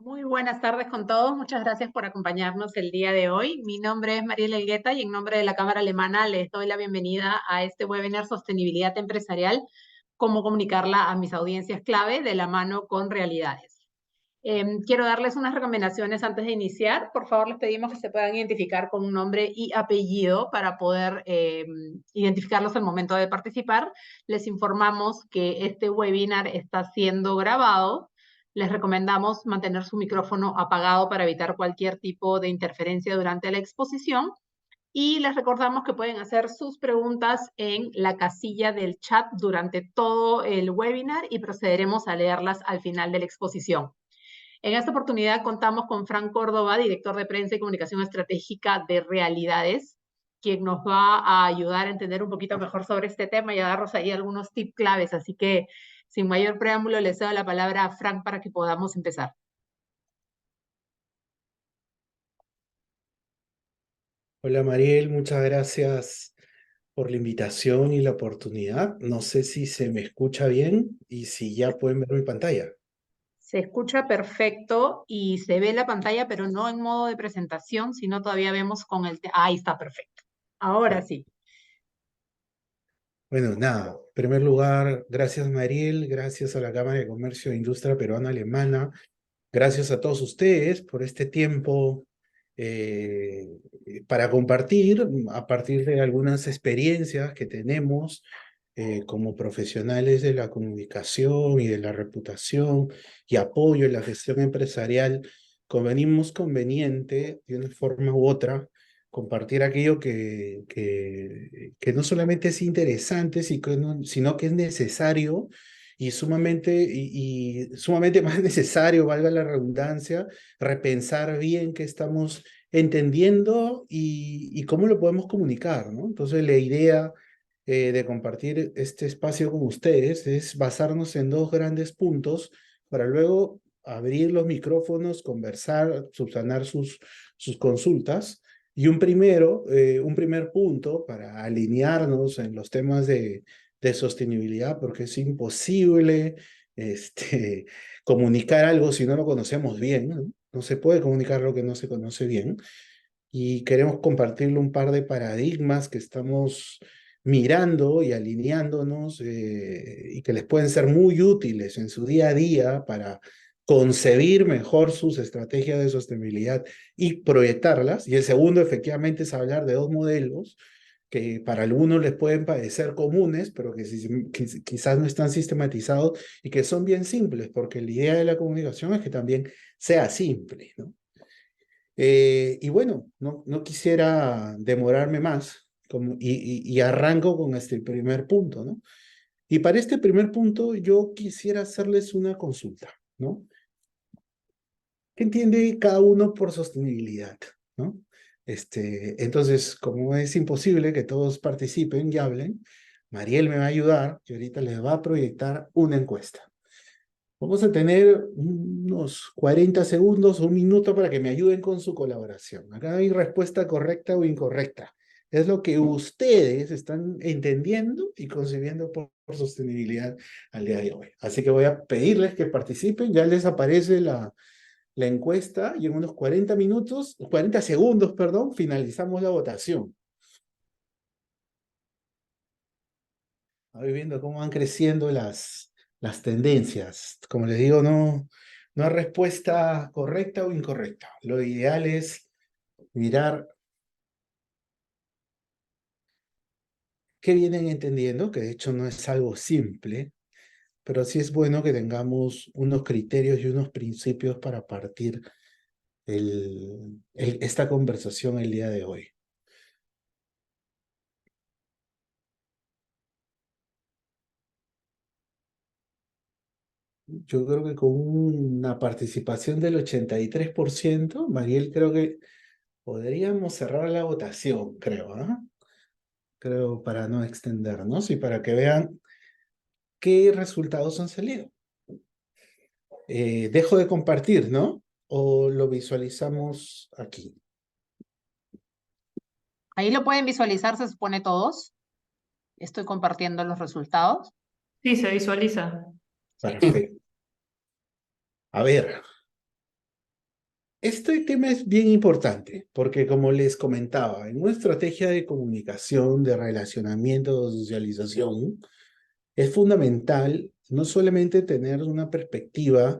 Muy buenas tardes con todos. Muchas gracias por acompañarnos el día de hoy. Mi nombre es Mariela Elgueta y en nombre de la Cámara Alemana les doy la bienvenida a este webinar Sostenibilidad Empresarial, cómo comunicarla a mis audiencias clave de la mano con realidades. Quiero darles unas recomendaciones antes de iniciar. Por favor, les pedimos que se puedan identificar con un nombre y apellido para poder identificarlos al momento de participar. Les informamos que este webinar está siendo grabado. Les recomendamos mantener su micrófono apagado para evitar cualquier tipo de interferencia durante la exposición. Y les recordamos que pueden hacer sus preguntas en la casilla del chat durante todo el webinar y procederemos a leerlas al final de la exposición. En esta oportunidad contamos con Frank Córdoba, director de prensa y comunicación estratégica de Realidades, quien nos va a ayudar a entender un poquito mejor sobre este tema y a darnos ahí algunos tips claves. Así que, sin mayor preámbulo, le cedo la palabra a Frank para que podamos empezar. Hola Mariel, muchas gracias por la invitación y la oportunidad. No sé si se me escucha bien y si ya pueden ver mi pantalla. Se escucha perfecto y se ve la pantalla, pero no en modo de presentación, sino todavía vemos con el... Ahí está perfecto. Ahora Bueno, sí. bueno, nada, en primer lugar, gracias Mariel, gracias a la Cámara de Comercio e Industria Peruana-Alemana, gracias a todos ustedes por este tiempo eh, para compartir a partir de algunas experiencias que tenemos como profesionales de la comunicación y de la reputación y apoyo en la gestión empresarial. Convenimos conveniente, de una forma u otra, compartir aquello que no solamente es interesante, sino que es necesario y sumamente más necesario, valga la redundancia, repensar bien qué estamos entendiendo y cómo lo podemos comunicar, ¿no? Entonces, la idea de compartir este espacio con ustedes es basarnos en dos grandes puntos para luego abrir los micrófonos, conversar, subsanar sus consultas. Y un primer punto para alinearnos en los temas de sostenibilidad, porque es imposible este, comunicar algo si no lo conocemos bien, ¿no? No se puede comunicar lo que no se conoce bien. Y queremos compartirle un par de paradigmas que estamos mirando y alineándonos y que les pueden ser muy útiles en su día a día para concebir mejor sus estrategias de sostenibilidad y proyectarlas. Y el segundo, efectivamente, es hablar de dos modelos que para algunos les pueden parecer comunes, pero que quizás no están sistematizados y que son bien simples, porque la idea de la comunicación es que también sea simple, ¿no? Y bueno, no quisiera demorarme más y arranco con este primer punto, ¿no? Y para este primer punto yo quisiera hacerles una consulta, ¿no? ¿Qué entiende cada uno por sostenibilidad, ¿no? Entonces, como es imposible que todos participen y hablen, Mariel me va a ayudar y ahorita les va a proyectar una encuesta. Vamos a tener unos 40 segundos o un minuto para que me ayuden con su colaboración. Acá no hay respuesta correcta o incorrecta. Es lo que ustedes están entendiendo y concibiendo por sostenibilidad al día de hoy. Así que voy a pedirles que participen. Ya les aparece la encuesta y en unos 40 minutos, 40 segundos, perdón, finalizamos la votación. Voy viendo cómo van creciendo las tendencias. Como les digo, no hay respuesta correcta o incorrecta. Lo ideal es mirar qué vienen entendiendo, que de hecho no es algo simple, pero sí es bueno que tengamos unos criterios y unos principios para partir esta conversación el día de hoy. Yo creo que con una participación del 83%, Mariel, creo que podríamos cerrar la votación, creo, ¿ah? Creo, para no extendernos y para que vean qué resultados han salido. Dejo de compartir, ¿no? O lo visualizamos aquí. Ahí lo pueden visualizar, se supone todos. Estoy compartiendo los resultados. Sí, se visualiza. Sí. Perfecto. A ver, Este tema es bien importante porque, como les comentaba, en una estrategia de comunicación, de relacionamiento, de socialización, es fundamental no solamente tener una perspectiva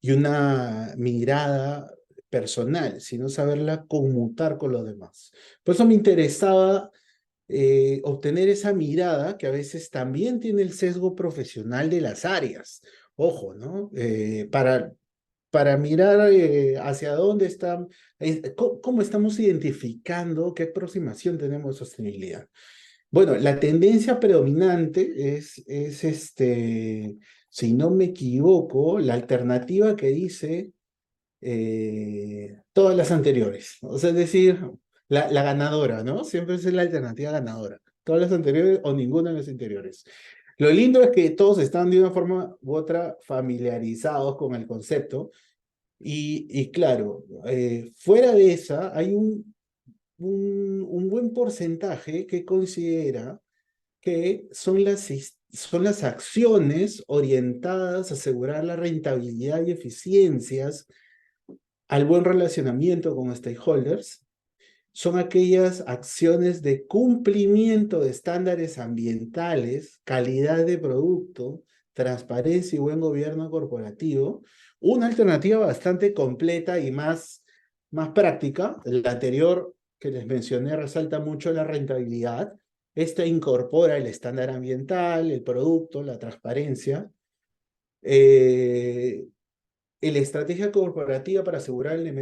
y una mirada personal, sino saberla conmutar con los demás. Por eso me interesaba obtener esa mirada que a veces también tiene el sesgo profesional de las áreas. Ojo, ¿no? Para mirar hacia dónde están, cómo estamos identificando qué aproximación tenemos de sostenibilidad. Bueno, la tendencia predominante si no me equivoco, la alternativa que dice todas las anteriores. O sea, es decir, la ganadora, ¿no? Siempre es la alternativa ganadora. Todas las anteriores o ninguna de las anteriores. Lo lindo es que todos están de una forma u otra familiarizados con el concepto y claro, fuera de esa hay un buen porcentaje que considera que son las acciones orientadas a asegurar la rentabilidad y eficiencias al buen relacionamiento con stakeholders. Son aquellas acciones de cumplimiento de estándares ambientales, calidad de producto, transparencia y buen gobierno corporativo. Una alternativa bastante completa y más práctica. La anterior que les mencioné resalta mucho la rentabilidad. Esta incorpora el estándar ambiental, el producto, la transparencia. Eh, la estrategia corporativa para asegurar el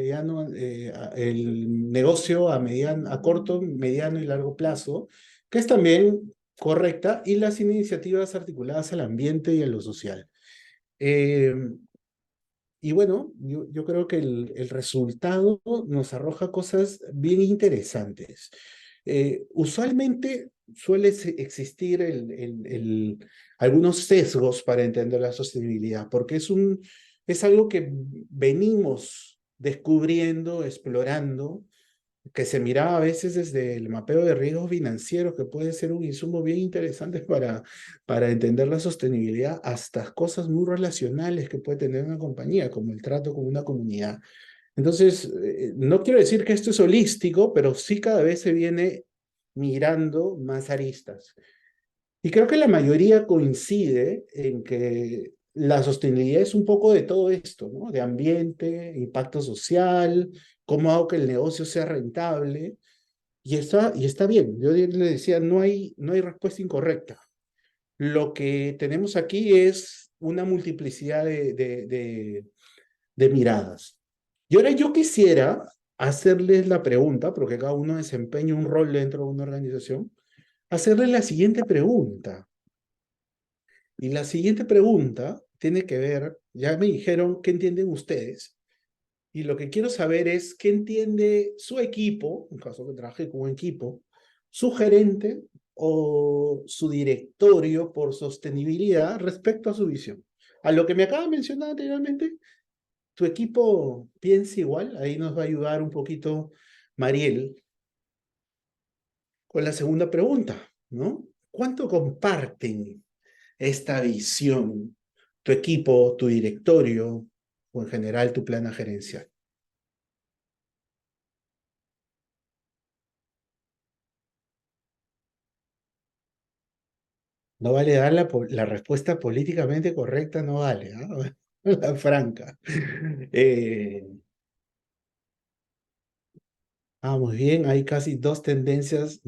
negocio a corto, mediano y largo plazo, que es también correcta, y las iniciativas articuladas al ambiente y a lo social. Eh, y bueno, yo creo que el resultado nos arroja cosas bien interesantes. Usualmente suele existir algunos sesgos para entender la sostenibilidad, porque es algo que venimos descubriendo, explorando, que se miraba a veces desde el mapeo de riesgos financieros, que puede ser un insumo bien interesante para entender la sostenibilidad, hasta cosas muy relacionales que puede tener una compañía, como el trato con una comunidad. Entonces, no quiero decir que esto es holístico, pero sí cada vez se viene mirando más aristas. Y creo que la mayoría coincide en que la sostenibilidad es un poco de todo esto, ¿no? De ambiente, impacto social, cómo hago que el negocio sea rentable. Y está bien. Yo le decía, no hay respuesta incorrecta. Lo que tenemos aquí es una multiplicidad de miradas. Y ahora yo quisiera hacerles la pregunta, porque cada uno desempeña un rol dentro de una organización, hacerles la siguiente pregunta. Y la siguiente pregunta tiene que ver, ya me dijeron qué entienden ustedes, y lo que quiero saber es qué entiende su equipo, en caso que trabaje con un equipo, su gerente o su directorio por sostenibilidad respecto a su visión. A lo que me acaba de mencionar anteriormente, tu equipo piensa igual, ahí nos va a ayudar un poquito Mariel con la segunda pregunta, ¿no? ¿Cuánto comparten esta visión, tu equipo, tu directorio o en general tu plana gerencial? No vale dar la respuesta políticamente correcta, no vale, ¿ah? La franca. Eh, Muy bien, hay casi dos tendencias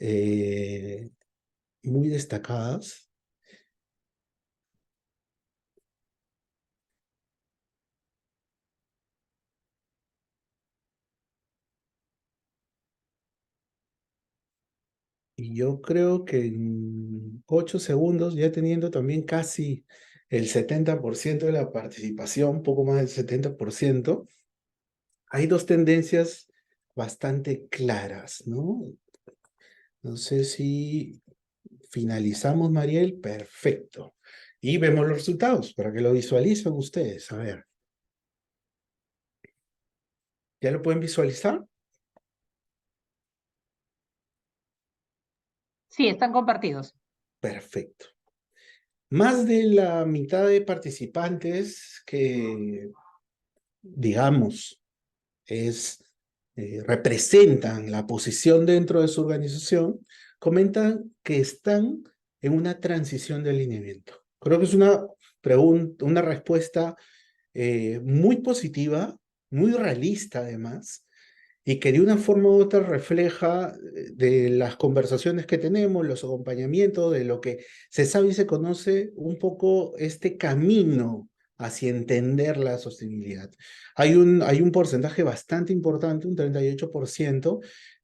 eh, muy destacadas. Y yo creo que en 8 segundos, ya teniendo también casi el 70% de la participación, poco más del 70%, hay dos tendencias bastante claras, ¿no? No sé si finalizamos, Mariel. Perfecto. Y vemos los resultados para que lo visualicen ustedes. A ver, ¿ya lo pueden visualizar? Sí, están compartidos. Perfecto. Más de la mitad de participantes que digamos, representan la posición dentro de su organización, comentan que están en una transición de alineamiento. Creo que es una pregunta, una respuesta muy positiva, muy realista además, y que de una forma u otra refleja de las conversaciones que tenemos, los acompañamientos, de lo que se sabe y se conoce un poco este camino hacia entender la sostenibilidad. Hay un porcentaje bastante importante, un 38%,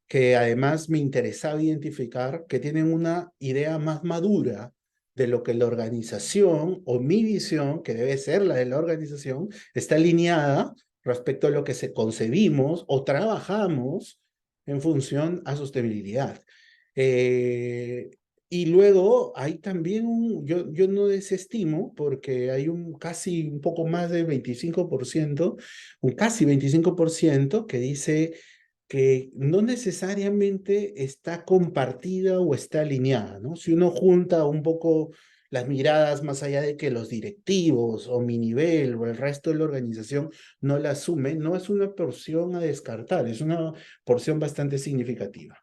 que además me interesaba identificar, que tienen una idea más madura de lo que la organización o mi visión, que debe ser la de la organización, está alineada respecto a lo que se concebimos o trabajamos en función a sostenibilidad. Eh, y luego hay también yo no desestimo, porque hay casi un poco más del 25%, un casi 25% que dice que no necesariamente está compartida o está alineada, ¿no? Si uno junta un poco las miradas más allá de que los directivos o mi nivel o el resto de la organización no la asume, no es una porción a descartar, es una porción bastante significativa.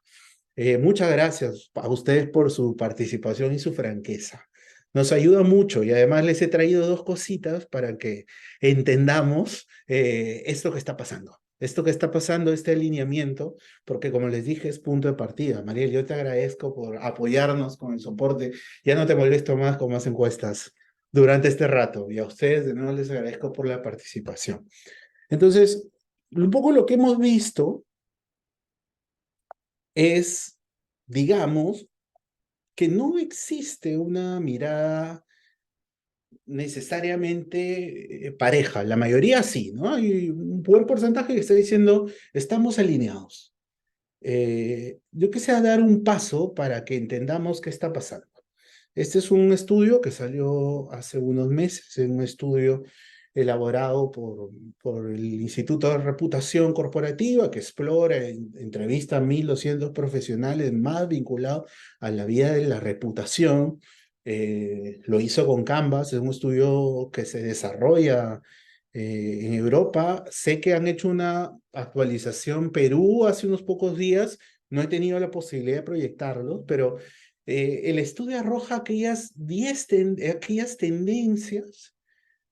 Muchas gracias a ustedes por su participación y su franqueza. Nos ayuda mucho y además les he traído dos cositas para que entendamos esto que está pasando. Esto que está pasando, este alineamiento, porque como les dije, es punto de partida. Mariel, yo te agradezco por apoyarnos con el soporte. Ya no te molesto más con más encuestas durante este rato. Y a ustedes de nuevo les agradezco por la participación. Entonces, un poco lo que hemos visto es, digamos, que no existe una mirada necesariamente pareja. La mayoría sí, ¿no? Hay un buen porcentaje que está diciendo, estamos alineados. Yo quisiera dar un paso para que entendamos qué está pasando. Este es un estudio que salió hace unos meses, es un estudio elaborado por el Instituto de Reputación Corporativa, que explora, entrevista a 1.200 profesionales más vinculados a la vida de la reputación. Lo hizo con Canvas, es un estudio que se desarrolla en Europa. Sé que han hecho una actualización Perú hace unos pocos días, no he tenido la posibilidad de proyectarlo, pero el estudio arroja aquellas tendencias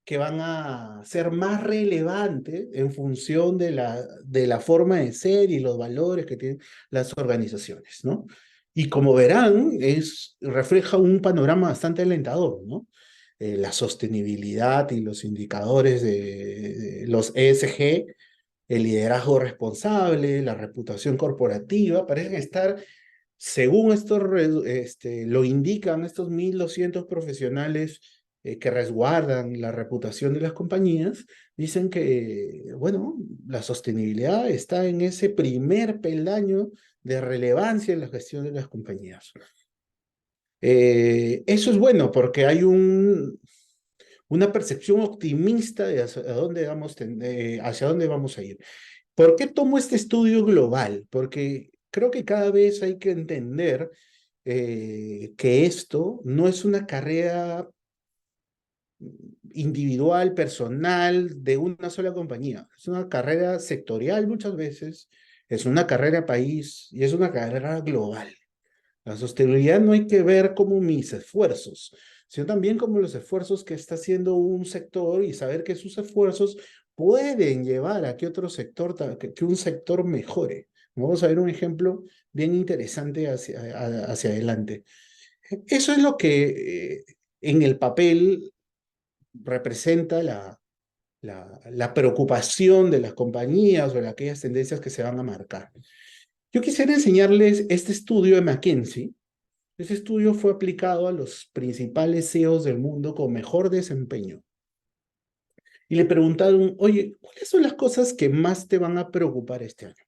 que van a ser más relevantes en función de la forma de ser y los valores que tienen las organizaciones, ¿no? Y como verán, refleja un panorama bastante alentador, ¿no? La sostenibilidad y los indicadores de los ESG, el liderazgo responsable, la reputación corporativa, parecen estar, según lo indican estos 1.200 profesionales que resguardan la reputación de las compañías, dicen que, bueno, la sostenibilidad está en ese primer peldaño de relevancia en la gestión de las compañías. Eso es bueno porque hay una percepción optimista de hacia dónde vamos a ir. ¿Por qué tomo este estudio global? Porque creo que cada vez hay que entender que esto no es una carrera individual, personal, de una sola compañía. Es una carrera sectorial muchas veces, es una carrera país y es una carrera global. La sostenibilidad no hay que ver como mis esfuerzos, sino también como los esfuerzos que está haciendo un sector y saber que sus esfuerzos pueden llevar a que otro sector, que un sector mejore. Vamos a ver un ejemplo bien interesante hacia adelante. Eso es lo que en el papel representa la preocupación de las compañías o de aquellas tendencias que se van a marcar. Yo quisiera enseñarles este estudio de McKinsey. Ese estudio fue aplicado a los principales CEOs del mundo con mejor desempeño. Y le preguntaron, oye, ¿cuáles son las cosas que más te van a preocupar este año?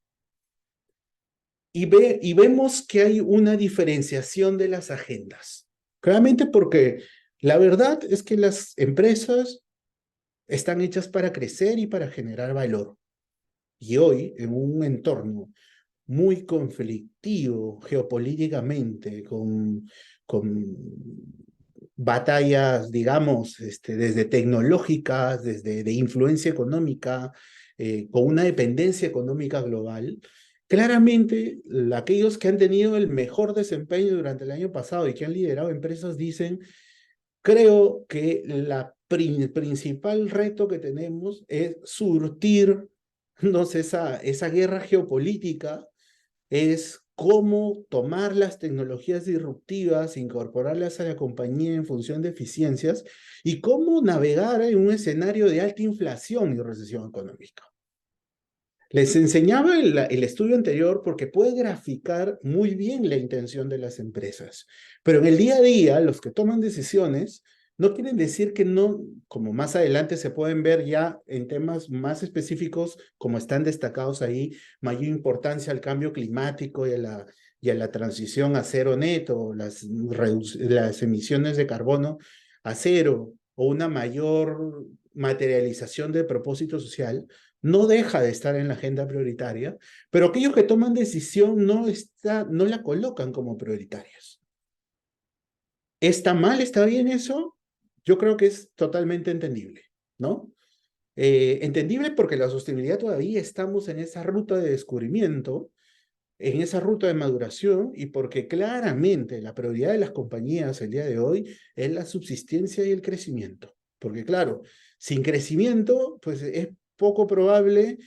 Y vemos que hay una diferenciación de las agendas. Claramente porque la verdad es que las empresas están hechas para crecer y para generar valor. Y hoy, en un entorno muy conflictivo geopolíticamente, con batallas, digamos, desde tecnológicas, desde de influencia económica, con una dependencia económica global. Claramente, aquellos que han tenido el mejor desempeño durante el año pasado y que han liderado empresas dicen, creo que el principal reto que tenemos es surtir, no sé, esa guerra geopolítica, es cómo tomar las tecnologías disruptivas, incorporarlas a la compañía en función de eficiencias y cómo navegar en un escenario de alta inflación y recesión económica. Les enseñaba el estudio anterior porque puede graficar muy bien la intención de las empresas, pero en el día a día los que toman decisiones no quieren decir que no, como más adelante se pueden ver ya en temas más específicos, como están destacados ahí, mayor importancia al cambio climático y a la transición a cero neto, las emisiones de carbono a cero, o una mayor materialización del propósito social, no deja de estar en la agenda prioritaria, pero aquellos que toman decisión no la colocan como prioritarias. ¿Está mal? ¿Está bien eso? Yo creo que es totalmente entendible, ¿no? Entendible porque la sostenibilidad todavía estamos en esa ruta de descubrimiento, en esa ruta de maduración, y porque claramente la prioridad de las compañías el día de hoy es la subsistencia y el crecimiento. Porque claro, sin crecimiento, pues es poco probable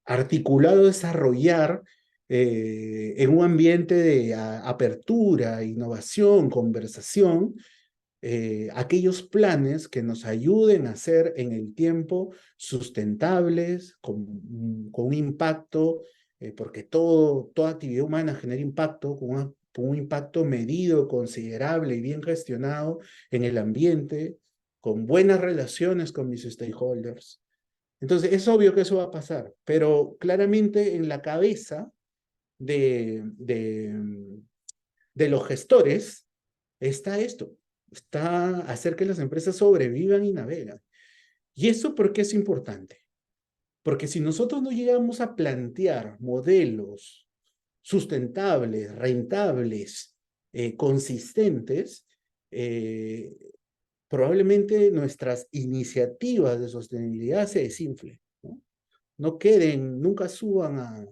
articulado desarrollar en un ambiente de apertura, innovación, conversación, aquellos planes que nos ayuden a ser en el tiempo sustentables, con un impacto, porque toda actividad humana genera impacto, con un impacto medido, considerable y bien gestionado en el ambiente, con buenas relaciones con mis stakeholders. Entonces, es obvio que eso va a pasar, pero claramente en la cabeza de, de, de los gestores está esto, está hacer que las empresas sobrevivan y navegan. ¿Y eso por qué es importante? Porque si nosotros no llegamos a plantear modelos sustentables, rentables, consistentes, eh, probablemente nuestras iniciativas de sostenibilidad se desinflen, ¿no? No queden, nunca suban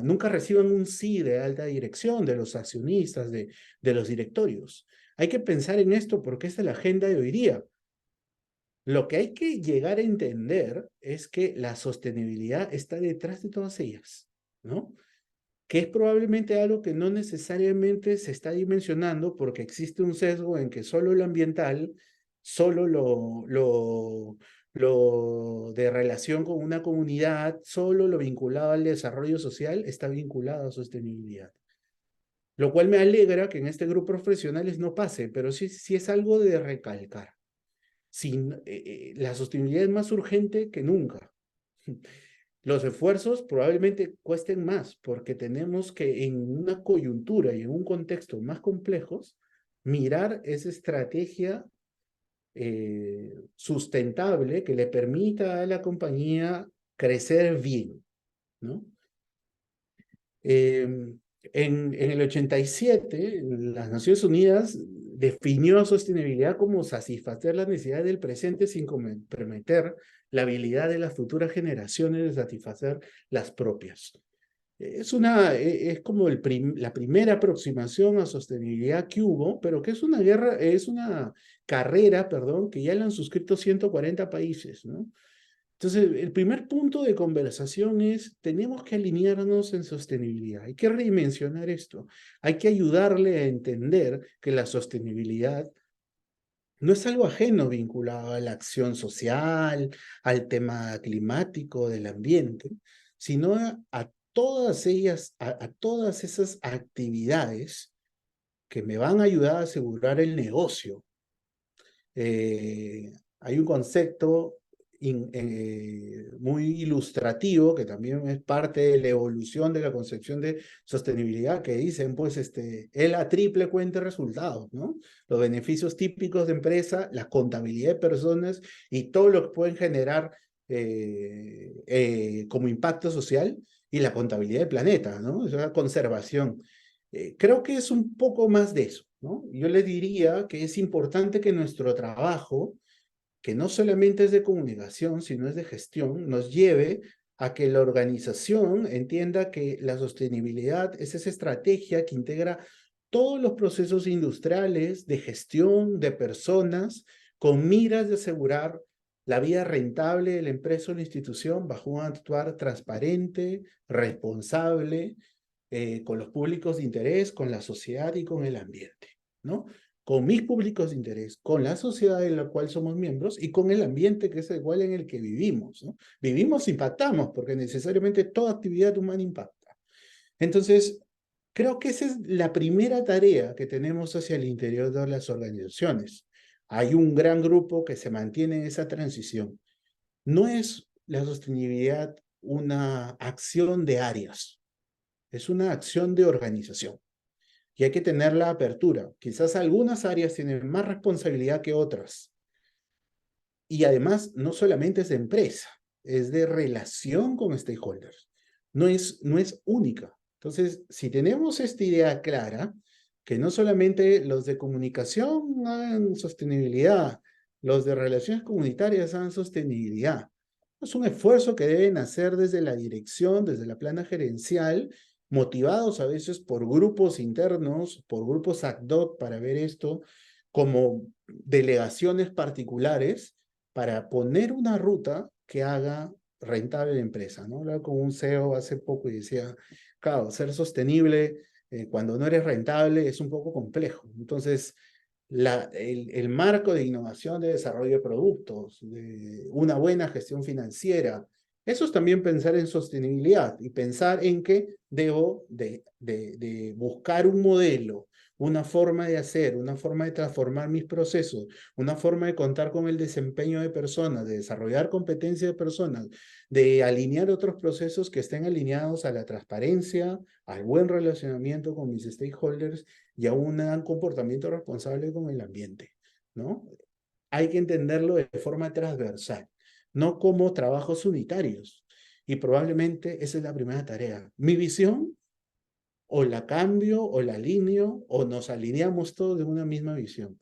nunca reciban un sí de alta dirección de los accionistas, de los directorios. Hay que pensar en esto porque esta es la agenda de hoy día. Lo que hay que llegar a entender es que la sostenibilidad está detrás de todas ellas, ¿no? Que es probablemente algo que no necesariamente se está dimensionando porque existe un sesgo en que solo lo ambiental, solo lo de relación con una comunidad, solo lo vinculado al desarrollo social está vinculado a sostenibilidad. Lo cual me alegra que en este grupo de profesionales no pase, pero sí es algo de recalcar. La sostenibilidad es más urgente que nunca. Los esfuerzos probablemente cuesten más porque tenemos que en una coyuntura y en un contexto más complejos mirar esa estrategia sustentable que le permita a la compañía crecer bien, ¿no? En el 87, las Naciones Unidas definió sostenibilidad como satisfacer las necesidades del presente sin comprometer la habilidad de las futuras generaciones de satisfacer las propias. Es como la primera aproximación a sostenibilidad que hubo, pero que es una carrera, perdón, que ya la han suscrito 140 países, ¿no? Entonces, el primer punto de conversación es, tenemos que alinearnos en sostenibilidad, hay que redimensionar esto, hay que ayudarle a entender que la sostenibilidad no es algo ajeno vinculado a la acción social, al tema climático, del ambiente, sino a todas ellas, a todas esas actividades que me van a ayudar a asegurar el negocio. Hay un concepto muy ilustrativo que también es parte de la evolución de la concepción de sostenibilidad que dicen, pues, es la triple cuenta de resultados, ¿no? Los beneficios típicos de empresa, la contabilidad de personas y todo lo que pueden generar como impacto social y la contabilidad del planeta, ¿no? Es una conservación. Creo que es un poco más de eso. ¿no? Yo les diría que es importante que nuestro trabajo, que no solamente es de comunicación, sino es de gestión, nos lleve a que la organización entienda que la sostenibilidad es esa estrategia que integra todos los procesos industriales de gestión de personas con miras de asegurar la vida rentable de la empresa o la institución bajo un actuar transparente, responsable, con los públicos de interés, con la sociedad y con el ambiente, ¿no? Con mis públicos de interés, con la sociedad en la cual somos miembros y con el ambiente que es igual en el que vivimos, ¿no? Vivimos, impactamos, porque necesariamente toda actividad humana impacta. Entonces, creo que esa es la primera tarea que tenemos hacia el interior de las organizaciones. Hay un gran grupo que se mantiene en esa transición. No es la sostenibilidad una acción de áreas, es una acción de organización. Y hay que tener la apertura. Quizás algunas áreas tienen más responsabilidad que otras. Y además, no solamente es de empresa, es de relación con stakeholders. No es única. Entonces, si tenemos esta idea clara, que no solamente los de comunicación hagan sostenibilidad, los de relaciones comunitarias hagan sostenibilidad, es un esfuerzo que deben hacer desde la dirección, desde la plana gerencial, motivados a veces por grupos internos, por grupos ad hoc para ver esto, como delegaciones particulares, para poner una ruta que haga rentable la empresa, ¿no? Hablaba con un CEO hace poco y decía, claro, ser sostenible cuando no eres rentable es un poco complejo. Entonces, el marco de innovación, de desarrollo de productos, de una buena gestión financiera, eso es también pensar en sostenibilidad y pensar en que debo de buscar un modelo, una forma de hacer, una forma de transformar mis procesos, una forma de contar con el desempeño de personas, de desarrollar competencia de personas, de alinear otros procesos que estén alineados a la transparencia, al buen relacionamiento con mis stakeholders y a un comportamiento responsable con el ambiente, ¿no? Hay que entenderlo de forma transversal, no como trabajos unitarios. Y probablemente esa es la primera tarea. Mi visión, o la cambio, o la alineo, o nos alineamos todos de una misma visión.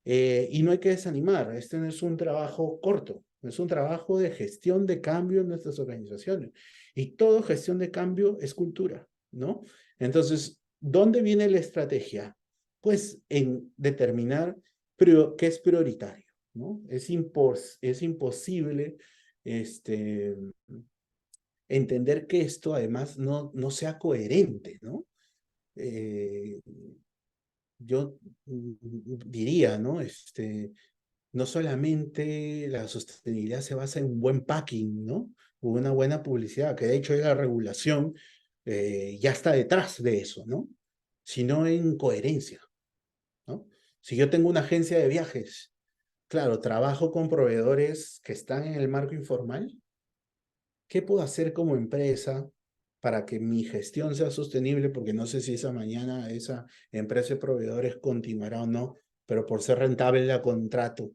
Y no hay que desanimar, este no es un trabajo corto, es un trabajo de gestión de cambio en nuestras organizaciones. Y toda gestión de cambio es cultura, ¿no? Entonces, ¿dónde viene la estrategia? Pues en determinar qué es prioritario, ¿no? Es imposible entender que esto además no sea coherente, ¿no? Eh, yo diría, ¿no? No solamente la sostenibilidad se basa en un buen packing, ¿no? O una buena publicidad, que de hecho la regulación ya está detrás de eso, ¿no? Sino en coherencia, ¿no? Si yo tengo una agencia de viajes, claro, trabajo con proveedores que están en el marco informal, ¿qué puedo hacer como empresa para que mi gestión sea sostenible? Porque no sé si esa mañana esa empresa de proveedores continuará o no, pero por ser rentable la contrato.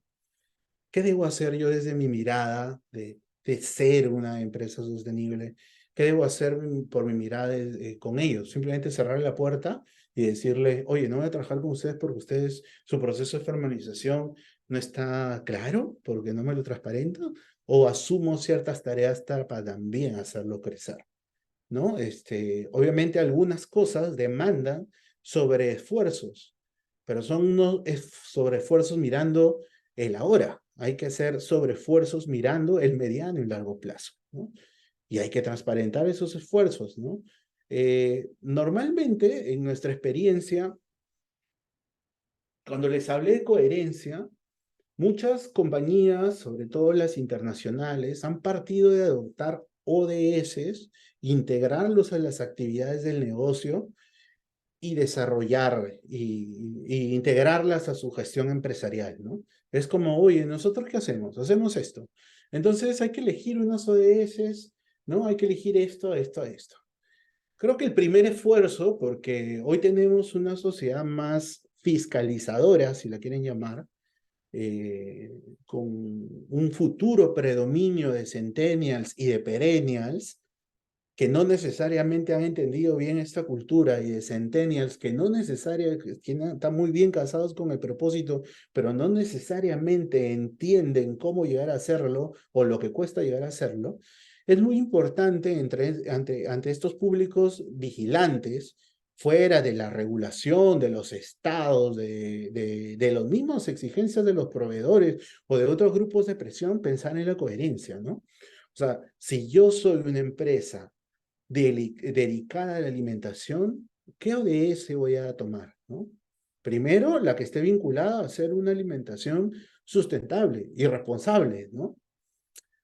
¿Qué debo hacer yo desde mi mirada de ser una empresa sostenible? ¿Qué debo hacer por mi mirada con ellos? Simplemente cerrar la puerta y decirle, oye, no voy a trabajar con ustedes porque ustedes, su proceso de formalización no está claro, porque no me lo transparento, o asumo ciertas tareas para también hacerlo crecer, ¿no? Obviamente algunas cosas demandan sobre esfuerzos, pero son unos sobre esfuerzos mirando el ahora. Hay que hacer sobre esfuerzos mirando el mediano y largo plazo, ¿no? Y hay que transparentar esos esfuerzos, ¿no? Normalmente, en nuestra experiencia, cuando les hablé de coherencia, muchas compañías, sobre todo las internacionales, han partido de adoptar ODS, integrarlos a las actividades del negocio y desarrollar y integrarlas a su gestión empresarial, ¿no? Es como, oye, ¿nosotros qué hacemos? Hacemos esto. Entonces hay que elegir unos ODS, ¿no? Hay que elegir esto, esto, esto. Creo que el primer esfuerzo, porque hoy tenemos una sociedad más fiscalizadora, si la quieren llamar, con un futuro predominio de centennials y de perennials, que no necesariamente han entendido bien esta cultura y de centennials que no necesariamente, que están muy bien casados con el propósito, pero no necesariamente entienden cómo llegar a hacerlo o lo que cuesta llegar a hacerlo, es muy importante ante estos públicos vigilantes, fuera de la regulación de los estados, de las mismas exigencias de los proveedores o de otros grupos de presión, pensar en la coherencia, ¿no? O sea, si yo soy una empresa dedicada a la alimentación, ¿qué ODS voy a tomar? ¿No? Primero, la que esté vinculada a hacer una alimentación sustentable y responsable, ¿no?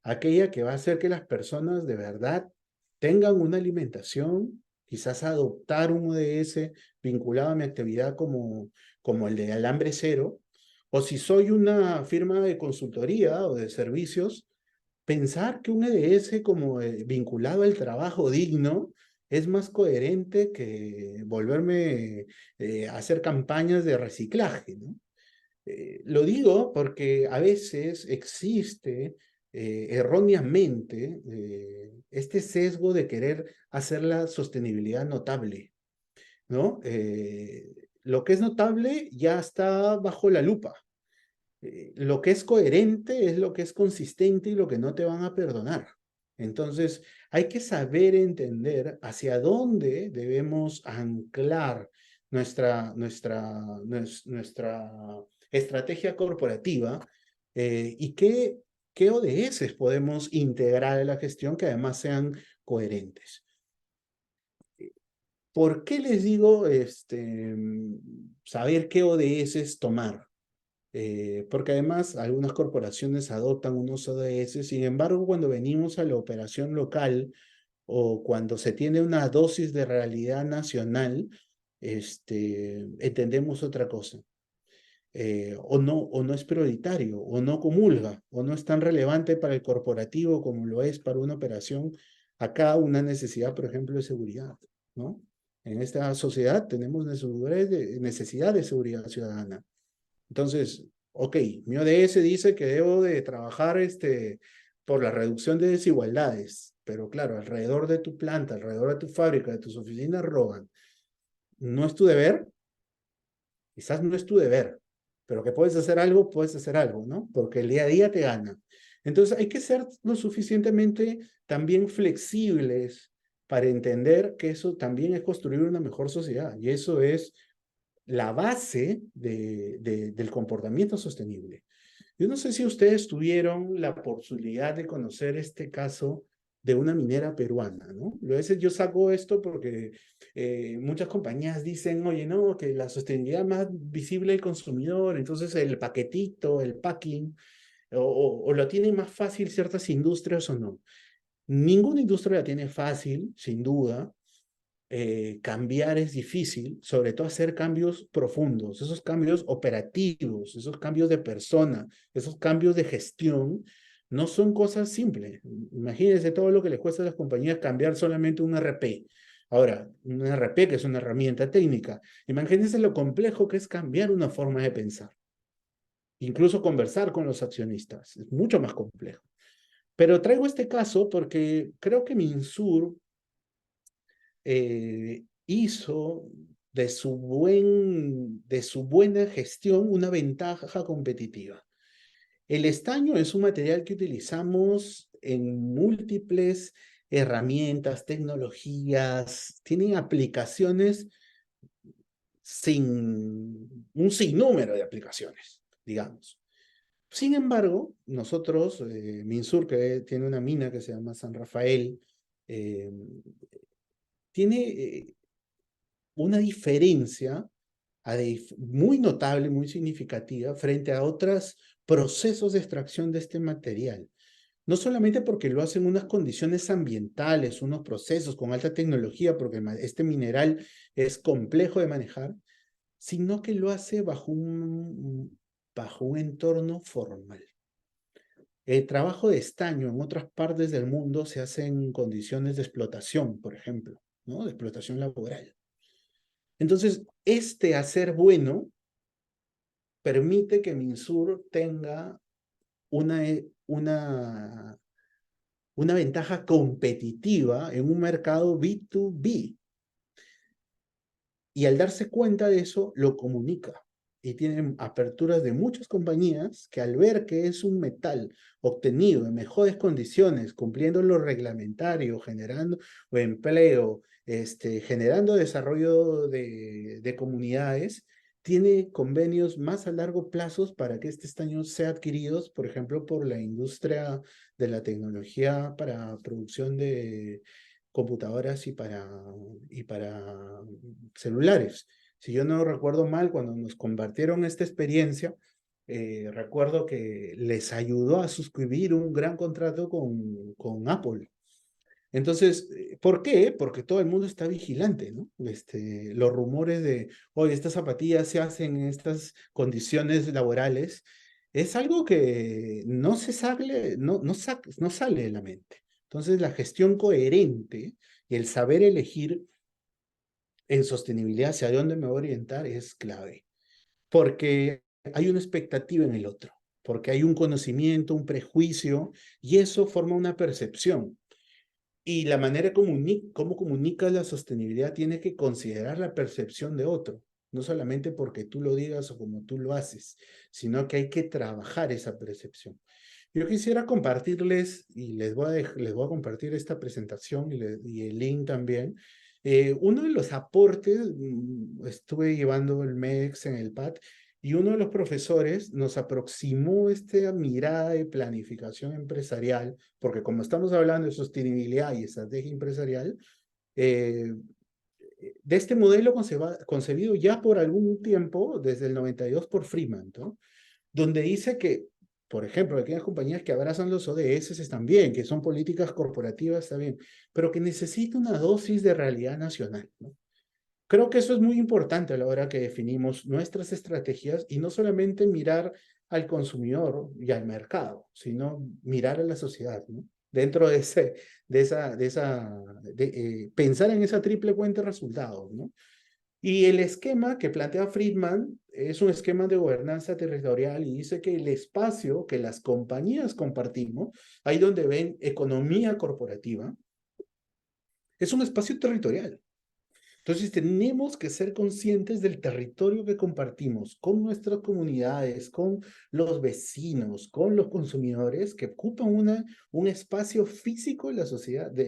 Aquella que va a hacer que las personas de verdad tengan una alimentación, quizás adoptar un ODS vinculado a mi actividad como el de Alambre Cero, o si soy una firma de consultoría o de servicios, pensar que un EDS como vinculado al trabajo digno es más coherente que volverme a hacer campañas de reciclaje, ¿no? Lo digo porque a veces existe erróneamente este sesgo de querer hacer la sostenibilidad notable, ¿no? Lo que es notable ya está bajo la lupa. Lo que es coherente es lo que es consistente y lo que no te van a perdonar. Entonces, hay que saber entender hacia dónde debemos anclar nuestra estrategia corporativa y qué ODS podemos integrar en la gestión que además sean coherentes. ¿Por qué les digo saber qué ODS tomar? Porque además algunas corporaciones adoptan unos ODS, sin embargo, cuando venimos a la operación local o cuando se tiene una dosis de realidad nacional, entendemos otra cosa. O no es prioritario, o no comulga, o no es tan relevante para el corporativo como lo es para una operación. Acá una necesidad, por ejemplo, de seguridad, ¿no? En esta sociedad tenemos necesidad de seguridad ciudadana. Entonces, ok, mi ODS dice que debo de trabajar por la reducción de desigualdades, pero claro, alrededor de tu planta, alrededor de tu fábrica, de tus oficinas roban. ¿No es tu deber? Quizás no es tu deber, pero que puedes hacer algo, ¿no? Porque el día a día te gana. Entonces hay que ser lo suficientemente también flexibles para entender que eso también es construir una mejor sociedad y eso es la base del comportamiento sostenible. Yo no sé si ustedes tuvieron la posibilidad de conocer este caso de una minera peruana, ¿no? A veces yo saco esto porque muchas compañías dicen, oye, no, que la sostenibilidad más visible del consumidor, entonces el paquetito, el packing, o lo tienen más fácil ciertas industrias o no. Ninguna industria la tiene fácil, sin duda, cambiar es difícil, sobre todo hacer cambios profundos, esos cambios operativos, esos cambios de persona, esos cambios de gestión, no son cosas simples. Imagínense todo lo que les cuesta a las compañías cambiar solamente un RP. Ahora, un RP que es una herramienta técnica. Imagínense lo complejo que es cambiar una forma de pensar. Incluso conversar con los accionistas. Es mucho más complejo. Pero traigo este caso porque creo que Minsur hizo de su buena gestión una ventaja competitiva. El estaño es un material que utilizamos en múltiples herramientas, tecnologías, tienen aplicaciones un sinnúmero de aplicaciones, digamos. Sin embargo, nosotros, Minsur, que tiene una mina que se llama San Rafael, eh, tiene una diferencia muy notable, muy significativa frente a otros procesos de extracción de este material. No solamente porque lo hacen unas condiciones ambientales, unos procesos con alta tecnología, porque este mineral es complejo de manejar, sino que lo hace bajo un entorno formal. El trabajo de estaño en otras partes del mundo se hace en condiciones de explotación, por ejemplo, ¿no? De explotación laboral. Entonces, este hacer bueno permite que Minsur tenga una una ventaja competitiva en un mercado B2B. Y al darse cuenta de eso, lo comunica. Y tienen aperturas de muchas compañías que al ver que es un metal obtenido en mejores condiciones, cumpliendo lo reglamentario, generando empleo, generando desarrollo de comunidades, tiene convenios más a largo plazo para que estos años sean adquiridos, por ejemplo, por la industria de la tecnología para producción de computadoras y para celulares. Si yo no recuerdo mal, cuando nos compartieron esta experiencia, recuerdo que les ayudó a suscribir un gran contrato con Apple. Entonces, ¿por qué? Porque todo el mundo está vigilante, ¿no? Los rumores de, oye, estas zapatillas se hacen en estas condiciones laborales, es algo que no se sale, no sale de la mente. Entonces, la gestión coherente y el saber elegir en sostenibilidad hacia dónde me voy a orientar es clave, porque hay una expectativa en el otro, porque hay un conocimiento, un prejuicio, y eso forma una percepción. Y la manera como comunicas la sostenibilidad tiene que considerar la percepción de otro, no solamente porque tú lo digas o como tú lo haces, sino que hay que trabajar esa percepción. Yo quisiera compartirles, y les voy a compartir esta presentación y el link también. Uno de los aportes, estuve llevando el MEX en el PAT, y uno de los profesores nos aproximó esta mirada de planificación empresarial, porque como estamos hablando de sostenibilidad y estrategia empresarial, eh, de este modelo concebido ya por algún tiempo, desde el 92 por Freeman, ¿no? Donde dice que, por ejemplo, aquellas compañías que abrazan los ODS están bien, que son políticas corporativas, está bien, pero que necesita una dosis de realidad nacional, ¿no? Creo que eso es muy importante a la hora que definimos nuestras estrategias y no solamente mirar al consumidor y al mercado, sino mirar a la sociedad, ¿no? Dentro pensar en esa triple cuenta de resultados, ¿no? Y el esquema que plantea Friedman es un esquema de gobernanza territorial y dice que el espacio que las compañías compartimos, ahí donde ven economía corporativa, es un espacio territorial. Entonces tenemos que ser conscientes del territorio que compartimos con nuestras comunidades, con los vecinos, con los consumidores que ocupan un espacio físico de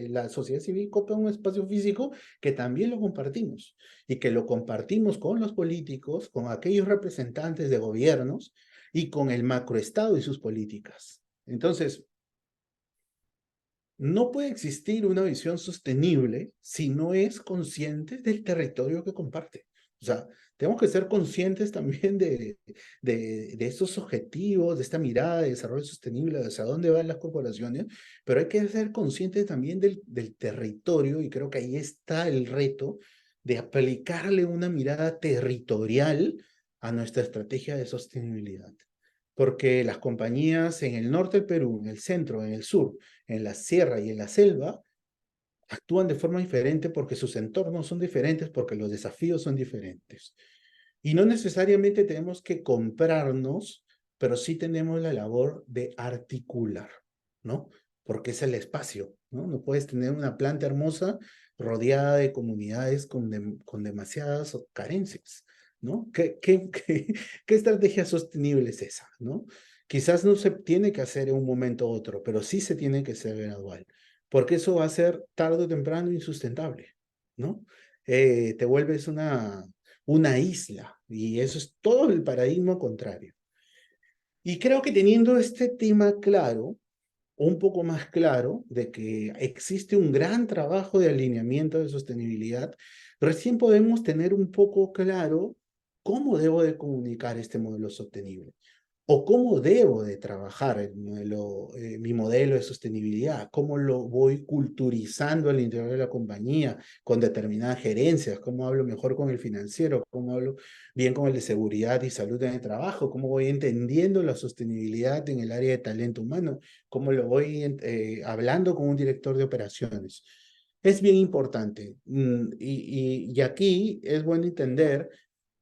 la sociedad civil, ocupa un espacio físico que también lo compartimos y que lo compartimos con los políticos, con aquellos representantes de gobiernos y con el macroestado y sus políticas. Entonces, no puede existir una visión sostenible si no es consciente del territorio que comparte. O sea, tenemos que ser conscientes también de estos objetivos, de esta mirada de desarrollo sostenible, hacia dónde van las corporaciones, pero hay que ser conscientes también del territorio y creo que ahí está el reto de aplicarle una mirada territorial a nuestra estrategia de sostenibilidad. Porque las compañías en el norte del Perú, en el centro, en el sur, en la sierra y en la selva, actúan de forma diferente porque sus entornos son diferentes, porque los desafíos son diferentes. Y no necesariamente tenemos que comprarnos, pero sí tenemos la labor de articular, ¿no? Porque es el espacio, ¿no? No puedes tener una planta hermosa rodeada de comunidades con demasiadas carencias, ¿no? ¿Qué estrategia sostenible es esa, ¿no? Quizás no se tiene que hacer en un momento u otro, pero sí se tiene que hacer gradual, porque eso va a ser tarde o temprano insustentable, ¿no? Te vuelves una isla, y eso es todo el paradigma contrario. Y creo que teniendo este tema claro, un poco más claro, de que existe un gran trabajo de alineamiento de sostenibilidad, recién podemos tener un poco claro cómo debo de comunicar este modelo sostenible o cómo debo de trabajar mi modelo de sostenibilidad, cómo lo voy culturizando al interior de la compañía con determinadas gerencias, cómo hablo mejor con el financiero, cómo hablo bien con el de seguridad y salud en el trabajo, cómo voy entendiendo la sostenibilidad en el área de talento humano, cómo lo voy hablando con un director de operaciones. Es bien importante. Y aquí es bueno entender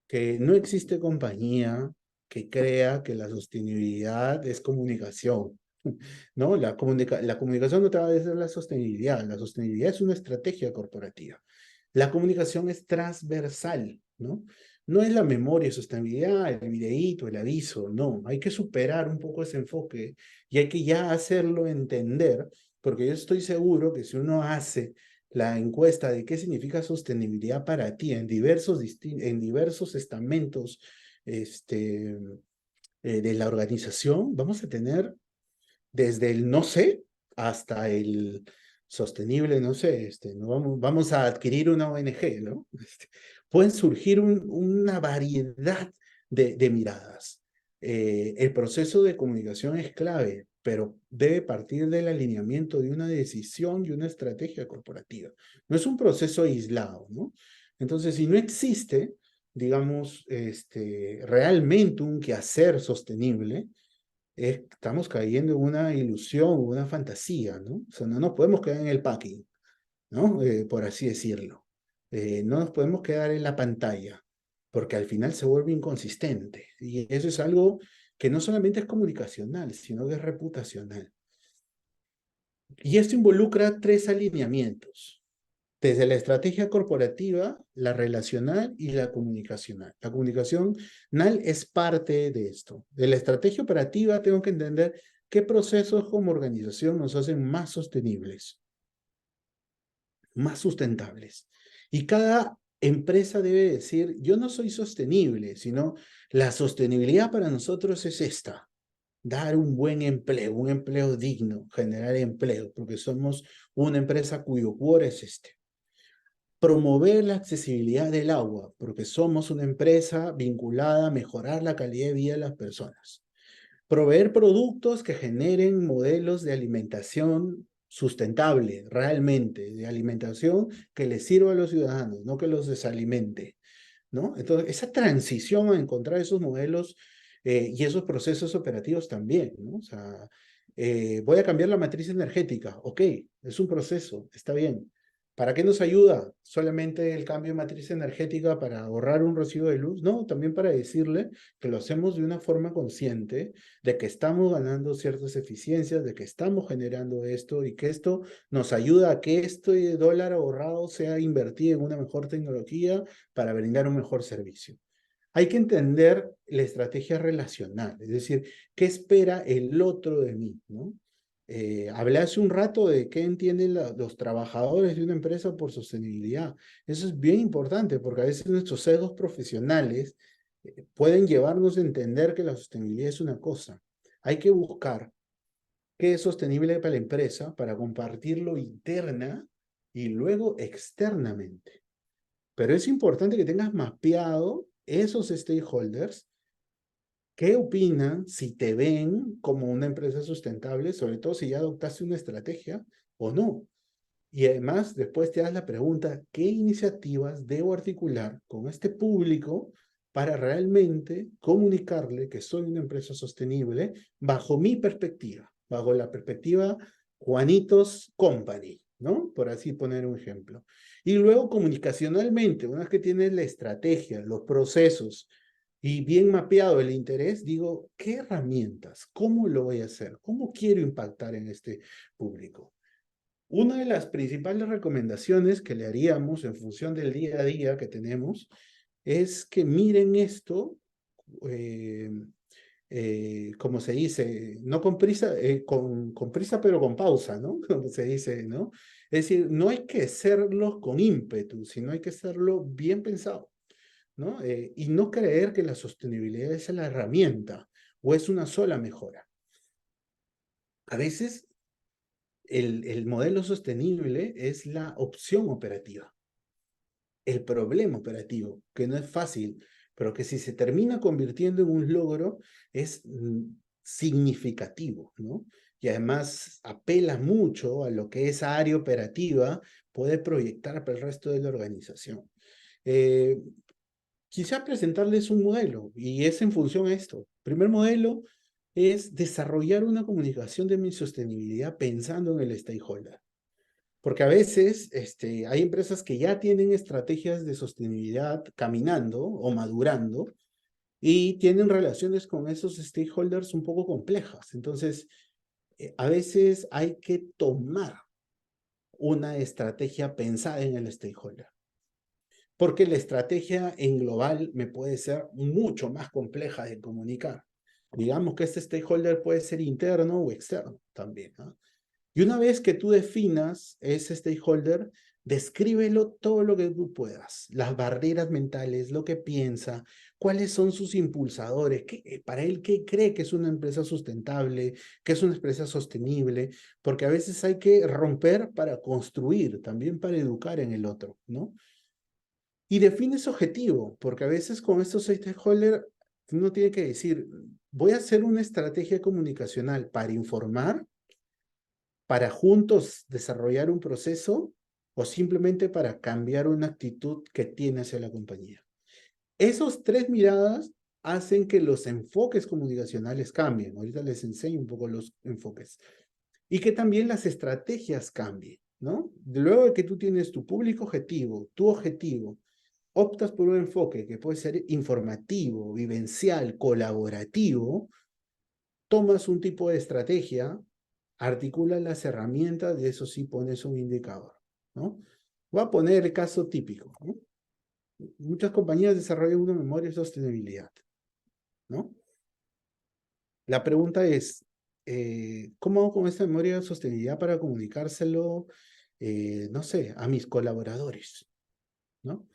que no existe compañía que crea que la sostenibilidad es comunicación. ¿no? La comunicación no te va a decir la sostenibilidad es una estrategia corporativa. La comunicación es transversal, ¿no? No es la memoria, sostenibilidad, el videíto, el aviso, no. Hay que superar un poco ese enfoque y hay que ya hacerlo entender, porque yo estoy seguro que si uno hace la encuesta de qué significa sostenibilidad para ti en diversos estamentos de la organización, vamos a tener desde el no sé hasta el sostenible, no sé, no vamos a adquirir una ONG, ¿no? Pueden surgir una variedad de miradas. El proceso de comunicación es clave, pero debe partir del alineamiento de una decisión y una estrategia corporativa. No es un proceso aislado, ¿no? Entonces, si no existe, digamos, realmente un quehacer sostenible, estamos cayendo en una ilusión, una fantasía, ¿no? O sea, no nos podemos quedar en el packing, ¿no? Por así decirlo. No nos podemos quedar en la pantalla, porque al final se vuelve inconsistente. Y eso es algo que no solamente es comunicacional, sino que es reputacional. Y esto involucra tres alineamientos. Desde la estrategia corporativa, la relacional y la comunicacional. La comunicacional es parte de esto. De la estrategia operativa tengo que entender qué procesos como organización nos hacen más sostenibles, más sustentables. Y cada empresa debe decir, yo no soy sostenible, sino la sostenibilidad para nosotros es esta. Dar un empleo digno, generar empleo, porque somos una empresa cuyo core es este. Promover la accesibilidad del agua, porque somos una empresa vinculada a mejorar la calidad de vida de las personas. Proveer productos que generen modelos de alimentación sustentable, realmente, de alimentación que les sirva a los ciudadanos, no que los desalimente, ¿no? Entonces, esa transición a encontrar esos modelos y esos procesos operativos también, ¿no? O sea, voy a cambiar la matriz energética, ok, es un proceso, está bien. ¿Para qué nos ayuda? ¿Solamente el cambio de matriz energética para ahorrar un recibo de luz? No, también para decirle que lo hacemos de una forma consciente, de que estamos ganando ciertas eficiencias, de que estamos generando esto y que esto nos ayuda a que este dólar ahorrado sea invertido en una mejor tecnología para brindar un mejor servicio. Hay que entender la estrategia relacional, es decir, ¿qué espera el otro de mí? ¿No? Hablé hace un rato de qué entienden los trabajadores de una empresa por sostenibilidad. Eso es bien importante porque a veces nuestros sesgos profesionales pueden llevarnos a entender que la sostenibilidad es una cosa. Hay que buscar qué es sostenible para la empresa para compartirlo interna y luego externamente. Pero es importante que tengas mapeado esos stakeholders, qué opinan, si te ven como una empresa sustentable, sobre todo si ya adoptaste una estrategia o no. Y además, después te das la pregunta, ¿qué iniciativas debo articular con este público para realmente comunicarle que soy una empresa sostenible bajo mi perspectiva, bajo la perspectiva Juanitos Company, ¿no? Por así poner un ejemplo. Y luego comunicacionalmente, una vez que tienes la estrategia, los procesos y bien mapeado el interés, digo, ¿qué herramientas? ¿Cómo lo voy a hacer? ¿Cómo quiero impactar en este público? Una de las principales recomendaciones que le haríamos en función del día a día que tenemos es que miren esto, eh, como se dice, no con prisa, con prisa pero con pausa, ¿no? Como se dice, ¿no? Es decir, no hay que hacerlo con ímpetu, sino hay que hacerlo bien pensado, ¿no? Y no creer que la sostenibilidad es la herramienta o es una sola mejora. A veces el modelo sostenible es la opción operativa, el problema operativo, que no es fácil, pero que si se termina convirtiendo en un logro es significativo, ¿no? Y además apela mucho a lo que esa área operativa puede proyectar para el resto de la organización. Eh, Quizá presentarles un modelo y es en función a esto. El primer modelo es desarrollar una comunicación de mi sostenibilidad pensando en el stakeholder. Porque a veces hay empresas que ya tienen estrategias de sostenibilidad caminando o madurando y tienen relaciones con esos stakeholders un poco complejas. Entonces, A veces hay que tomar una estrategia pensada en el stakeholder. Porque la estrategia en global me puede ser mucho más compleja de comunicar. Digamos que este stakeholder puede ser interno o externo también, ¿no? Y una vez que tú definas ese stakeholder, descríbelo todo lo que tú puedas, las barreras mentales, lo que piensa, cuáles son sus impulsadores, para él qué cree que es una empresa sustentable, que es una empresa sostenible, porque a veces hay que romper para construir, también para educar en el otro, ¿no? Y defines objetivo, porque a veces con estos stakeholders uno tiene que decir, voy a hacer una estrategia comunicacional para informar, para juntos desarrollar un proceso o simplemente para cambiar una actitud que tiene hacia la compañía. Esos tres miradas hacen que los enfoques comunicacionales cambien. Ahorita les enseño un poco los enfoques. Y que también las estrategias cambien, ¿no? Luego de que tú tienes tu público objetivo, tu objetivo, optas por un enfoque que puede ser informativo, vivencial, colaborativo, tomas un tipo de estrategia, articulas las herramientas, de eso sí pones un indicador, ¿no? Voy a poner el caso típico, ¿no? Muchas compañías desarrollan una memoria de sostenibilidad, ¿no? La pregunta es, ¿cómo hago con esta memoria de sostenibilidad para comunicárselo, no sé, a mis colaboradores, ¿no?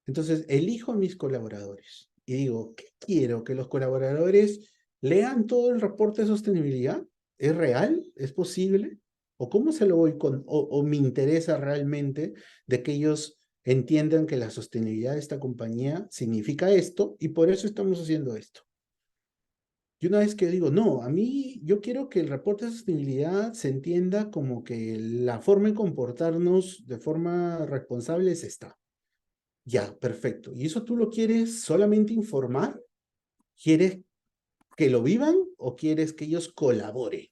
Entonces, elijo a mis colaboradores y digo, ¿qué quiero? ¿Que los colaboradores lean todo el reporte de sostenibilidad? ¿Es real? ¿Es posible? ¿O cómo se lo voy con, o me interesa realmente de que ellos entiendan que la sostenibilidad de esta compañía significa esto y por eso estamos haciendo esto? Y una vez que digo, no, a mí yo quiero que el reporte de sostenibilidad se entienda como que la forma de comportarnos de forma responsable es esta. Ya, perfecto. ¿Y eso tú lo quieres solamente informar? ¿Quieres que lo vivan o quieres que ellos colaboren?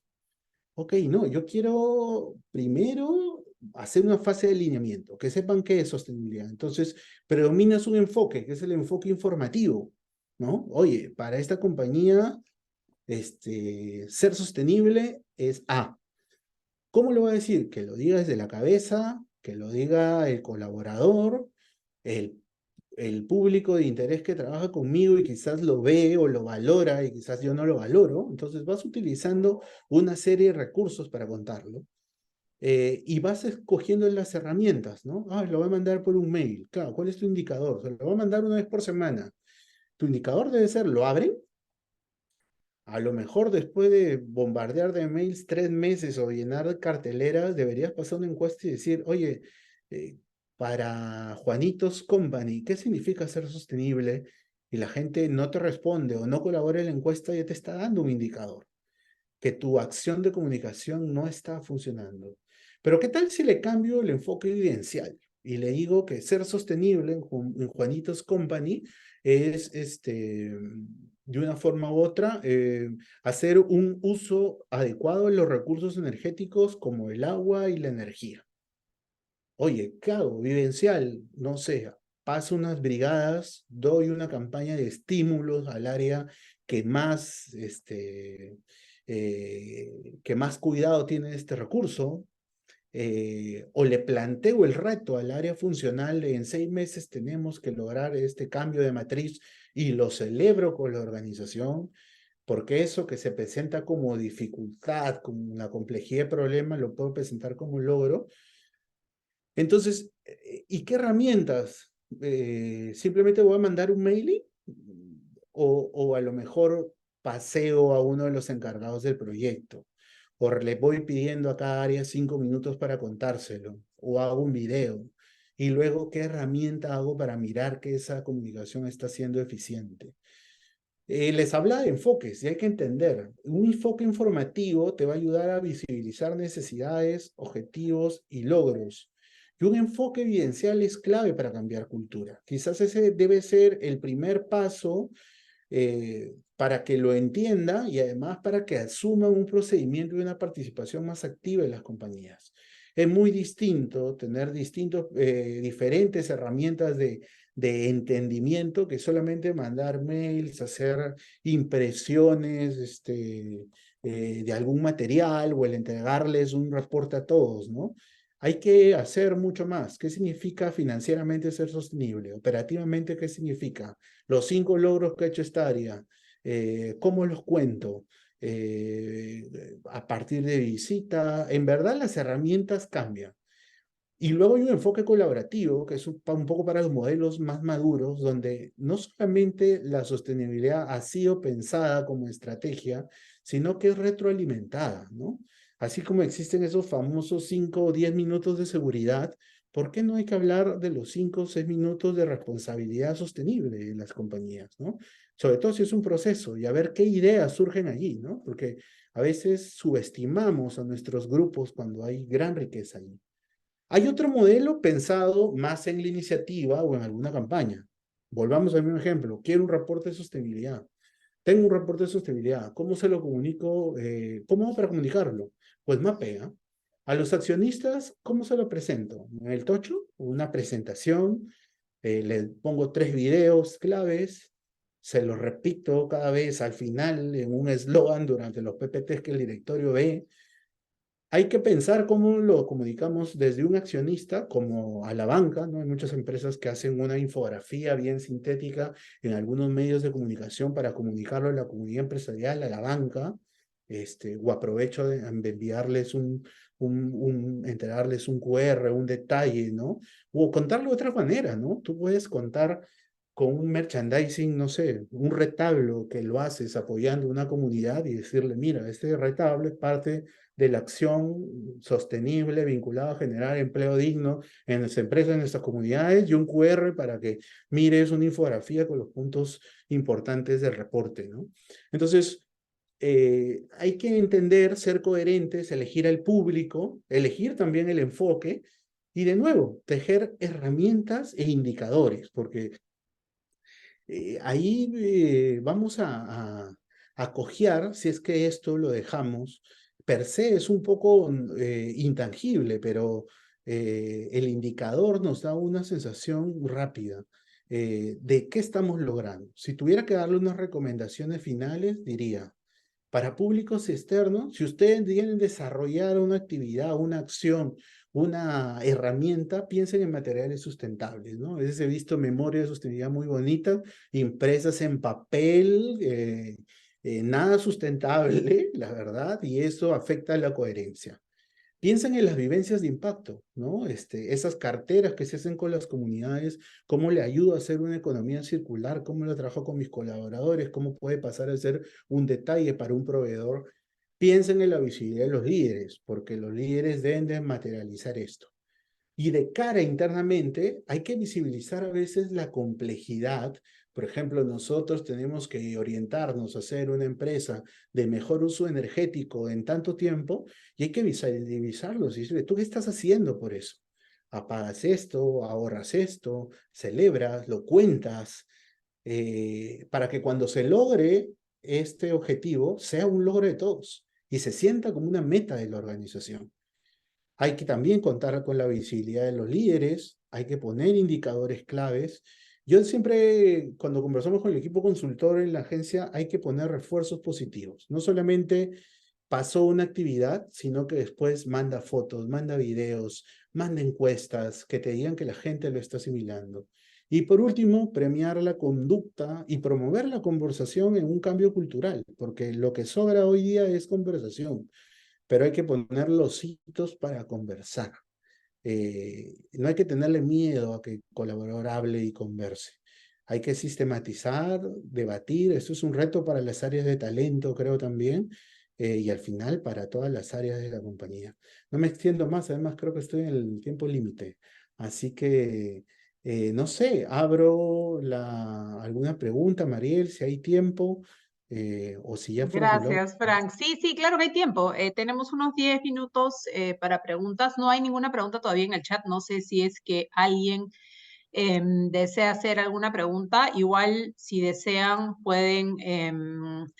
Ok, no, yo quiero primero hacer una fase de alineamiento, que sepan qué es sostenibilidad. Entonces, predominas un enfoque, que es el enfoque informativo, ¿no? Oye, para esta compañía, ser sostenible es A. ¿Cómo lo va a decir? Que lo diga desde la cabeza, que lo diga el colaborador, el el público de interés que trabaja conmigo y quizás lo ve o lo valora y quizás yo no lo valoro, entonces vas utilizando una serie de recursos para contarlo y vas escogiendo las herramientas, ¿no? Ah, lo voy a mandar por un mail. Claro, ¿cuál es tu indicador? Se lo voy a mandar una vez por semana. Tu indicador debe ser, ¿lo abren? A lo mejor después de bombardear de mails 3 meses o llenar carteleras, deberías pasar una encuesta y decir, oye, eh, para Juanitos Company, ¿qué significa ser sostenible? Y la gente no te responde o no colabora en la encuesta, ya te está dando un indicador, que tu acción de comunicación no está funcionando. Pero ¿qué tal si le cambio el enfoque evidencial? Y le digo que ser sostenible en Juanitos Company es, de una forma u otra, hacer un uso adecuado de los recursos energéticos como el agua y la energía. Oye, ¿qué hago? Vivencial, no sé, paso unas brigadas, doy una campaña de estímulos al área que más, que más cuidado tiene este recurso, o le planteo el reto al área funcional de en 6 meses tenemos que lograr este cambio de matriz y lo celebro con la organización, porque eso que se presenta como dificultad, como una complejidad de problema, lo puedo presentar como un logro. Entonces, ¿y qué herramientas? ¿Simplemente voy a mandar un mailing? O a lo mejor paseo a uno de los encargados del proyecto. O le voy pidiendo a cada área 5 minutos para contárselo. O hago un video. Y luego, ¿qué herramienta hago para mirar que esa comunicación está siendo eficiente? Les habla de enfoques y hay que entender. Un enfoque informativo te va a ayudar a visibilizar necesidades, objetivos y logros. Y un enfoque evidencial es clave para cambiar cultura. Quizás ese debe ser el primer paso para que lo entienda y además para que asuma un procedimiento y una participación más activa en las compañías. Es muy distinto tener diferentes herramientas de entendimiento que solamente mandar mails, hacer impresiones, de algún material o el entregarles un reporte a todos, ¿no? Hay que hacer mucho más. ¿Qué significa financieramente ser sostenible? Operativamente, ¿qué significa? Los 5 logros que ha hecho esta área, ¿cómo los cuento? A partir de visita, en verdad las herramientas cambian. Y luego hay un enfoque colaborativo, que es un poco para los modelos más maduros, donde no solamente la sostenibilidad ha sido pensada como estrategia, sino que es retroalimentada, ¿no? Así como existen esos famosos 5 o 10 minutos de seguridad, ¿por qué no hay que hablar de los 5 o 6 minutos de responsabilidad sostenible en las compañías, ¿no? Sobre todo si es un proceso y a ver qué ideas surgen allí, ¿no? Porque a veces subestimamos a nuestros grupos cuando hay gran riqueza allí. Hay otro modelo pensado más en la iniciativa o en alguna campaña. Volvamos al mismo ejemplo. Quiero un reporte de sostenibilidad. Tengo un reporte de sostenibilidad. ¿Cómo se lo comunico? ¿Cómo hago para comunicarlo? Pues mapea. A los accionistas, ¿cómo se lo presento? ¿En el tocho? ¿Una presentación? Le pongo 3 videos claves. Se los repito cada vez al final en un eslogan durante los PPTs que el directorio ve. Hay que pensar cómo lo comunicamos desde un accionista como a la banca, ¿no? Hay muchas empresas que hacen una infografía bien sintética en algunos medios de comunicación para comunicarlo a la comunidad empresarial, a la banca, o aprovecho de enviarles entregarles un QR, un detalle, ¿no? O contarlo de otra manera, ¿no? Tú puedes contar con un merchandising, no sé, un retablo que lo haces apoyando una comunidad y decirle, mira, este retablo es parte de la acción sostenible vinculada a generar empleo digno en las empresas, en nuestras comunidades, y un QR para que mires una infografía con los puntos importantes del reporte, ¿no? Entonces, hay que entender, ser coherentes, elegir al público, elegir también el enfoque y de nuevo, tejer herramientas e indicadores, porque ahí vamos a cojear si es que esto lo dejamos. Per se es un poco intangible, pero el indicador nos da una sensación rápida de qué estamos logrando. Si tuviera que darle unas recomendaciones finales, diría, para públicos externos, si ustedes quieren desarrollar una actividad, una acción, una herramienta, piensen en materiales sustentables, ¿no? A veces he visto memorias de sostenibilidad muy bonitas, impresas en papel, nada sustentable, la verdad, y eso afecta a la coherencia. Piensen en las vivencias de impacto, ¿no? Esas carteras que se hacen con las comunidades, cómo le ayudo a hacer una economía circular, cómo lo trabajo con mis colaboradores, cómo puede pasar a ser un detalle para un proveedor. Piensen en la visibilidad de los líderes, porque los líderes deben de materializar esto. Y de cara internamente, hay que visibilizar a veces la complejidad. Por ejemplo, nosotros tenemos que orientarnos a ser una empresa de mejor uso energético en tanto tiempo y hay que visibilizarlos y decirle, ¿tú qué estás haciendo por eso? Apagas esto, ahorras esto, celebras, lo cuentas, para que cuando se logre este objetivo sea un logro de todos y se sienta como una meta de la organización. Hay que también contar con la visibilidad de los líderes, hay que poner indicadores claves. Yo siempre, cuando conversamos con el equipo consultor en la agencia, hay que poner refuerzos positivos. No solamente pasó una actividad, sino que después manda fotos, manda videos, manda encuestas que te digan que la gente lo está asimilando. Y por último, premiar la conducta y promover la conversación en un cambio cultural, porque lo que sobra hoy día es conversación, pero hay que poner los hitos para conversar. No hay que tenerle miedo a que el colaborador hable y converse. Hay que sistematizar, debatir. Eso es un reto para las áreas de talento, creo también, y al final para todas las áreas de la compañía. No me extiendo más, además creo que estoy en el tiempo límite. Así que, no sé, abro alguna pregunta, Mariel, si hay tiempo, o si ya formuló. Gracias, Frank. Sí, sí, claro que hay tiempo. Tenemos unos 10 minutos para preguntas. No hay ninguna pregunta todavía en el chat. No sé si es que alguien desea hacer alguna pregunta. Igual, si desean, pueden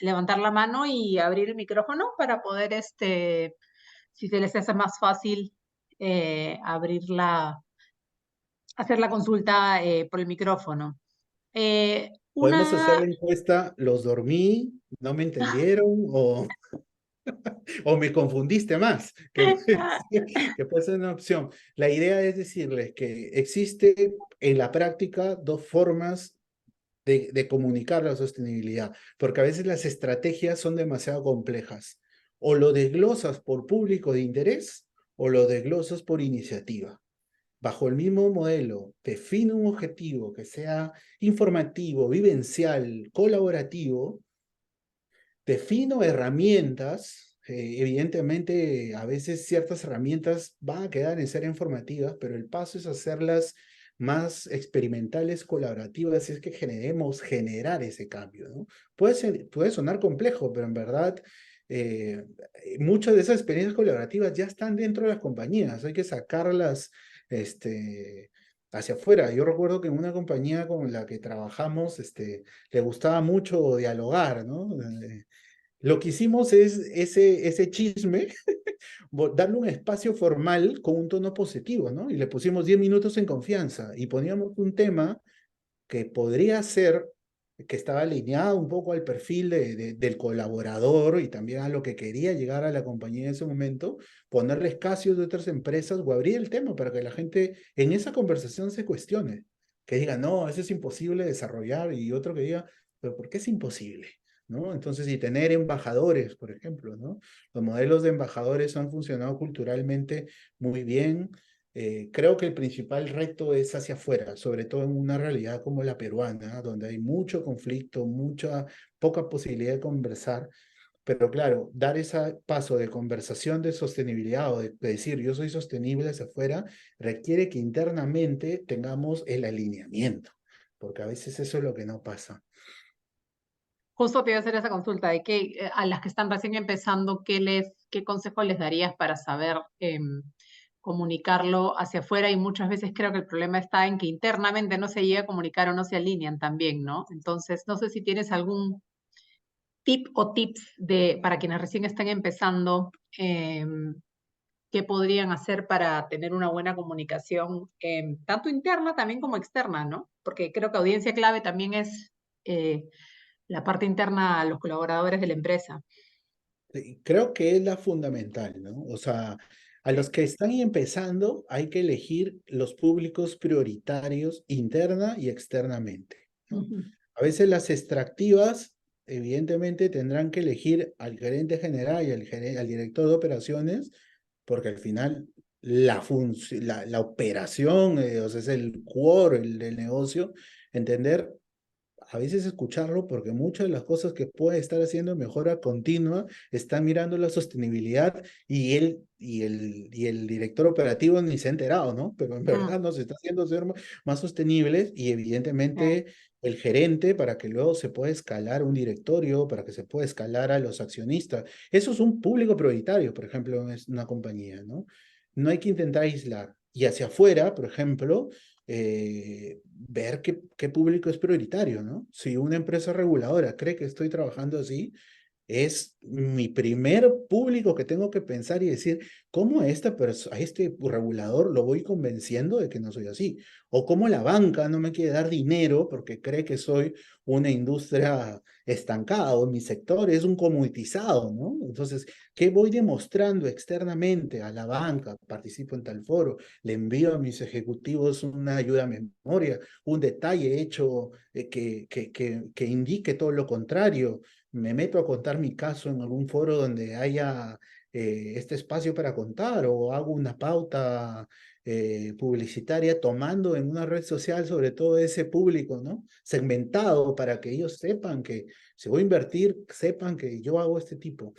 levantar la mano y abrir el micrófono para poder, si se les hace más fácil, hacer la consulta por el micrófono. Podemos hacer Una la encuesta, ¿los dormí? ¿No me entendieron? O... O me confundiste más, que puede ser una opción. La idea es decirles que existe en la práctica dos formas de comunicar la sostenibilidad, porque a veces las estrategias son demasiado complejas. O lo desglosas por público de interés o lo desglosas por iniciativa. Bajo el mismo modelo, define un objetivo que sea informativo, vivencial, colaborativo, defino herramientas. Evidentemente, a veces ciertas herramientas van a quedar en ser informativas, pero el paso es hacerlas más experimentales, colaborativas, y es que generar ese cambio, ¿no? Puede sonar complejo, pero en verdad eh, muchas de esas experiencias colaborativas ya están dentro de las compañías, hay que sacarlas este, hacia afuera. Yo recuerdo que en una compañía con la que trabajamos le gustaba mucho dialogar, ¿no? Lo que hicimos es ese chisme, darle un espacio formal con un tono positivo, ¿no? Y le pusimos 10 minutos en confianza y poníamos un tema que podría ser, que estaba alineado un poco al perfil del colaborador y también a lo que quería llegar a la compañía en ese momento, ponerle escasios de otras empresas o abrir el tema para que la gente en esa conversación se cuestione, que diga, no, eso es imposible desarrollar y otro que diga, pero ¿por qué es imposible? ¿No? Entonces, y tener embajadores, por ejemplo, ¿no? Los modelos de embajadores han funcionado culturalmente muy bien. Creo que el principal reto es hacia afuera, sobre todo en una realidad como la peruana, donde hay mucho conflicto, poca posibilidad de conversar. Pero claro, dar ese paso de conversación de sostenibilidad o de decir yo soy sostenible hacia afuera, requiere que internamente tengamos el alineamiento, porque a veces eso es lo que no pasa. Justo te iba a hacer esa consulta de que a las que están recién empezando, qué consejo les darías para saber comunicarlo hacia afuera? Y muchas veces creo que el problema está en que internamente no se llega a comunicar o no se alinean también, ¿no? Entonces, no sé si tienes algún tip o tips para quienes recién están empezando, qué podrían hacer para tener una buena comunicación, tanto interna también como externa, ¿no? Porque creo que audiencia clave también es la parte interna a los colaboradores de la empresa. Creo que es la fundamental, ¿no? O sea, a Sí. los que están empezando hay que elegir los públicos prioritarios interna y externamente, ¿no? Ujú. A veces las extractivas, evidentemente, tendrán que elegir al gerente general y al director de operaciones, porque al final la operación, o sea, es el core del negocio, entender a veces escucharlo porque muchas de las cosas que puede estar haciendo mejora continua están mirando la sostenibilidad y el director operativo ni se ha enterado, ¿no? Pero en Mm, verdad nos está haciendo ser más sostenibles y sí. evidentemente el gerente para que luego se pueda escalar un directorio, para que se pueda escalar a los accionistas. Eso es un público prioritario, por ejemplo, en una compañía, ¿no? No hay que intentar aislar. Y hacia afuera, por ejemplo, ver qué público es prioritario, ¿no? Si una empresa reguladora cree que estoy trabajando así, es mi primer público que tengo que pensar y decir, ¿cómo a este regulador lo voy convenciendo de que no soy así? O cómo la banca no me quiere dar dinero porque cree que soy una industria estancada o mi sector es un comoditizado, ¿no? Entonces, ¿qué voy demostrando externamente a la banca? Participo en tal foro, le envío a mis ejecutivos una ayuda a memoria, un detalle hecho que indique todo lo contrario. Me meto a contar mi caso en algún foro donde haya este espacio para contar o hago una pauta publicitaria tomando en una red social sobre todo ese público, ¿no? Segmentado para que ellos sepan que si voy a invertir, sepan que yo hago este tipo.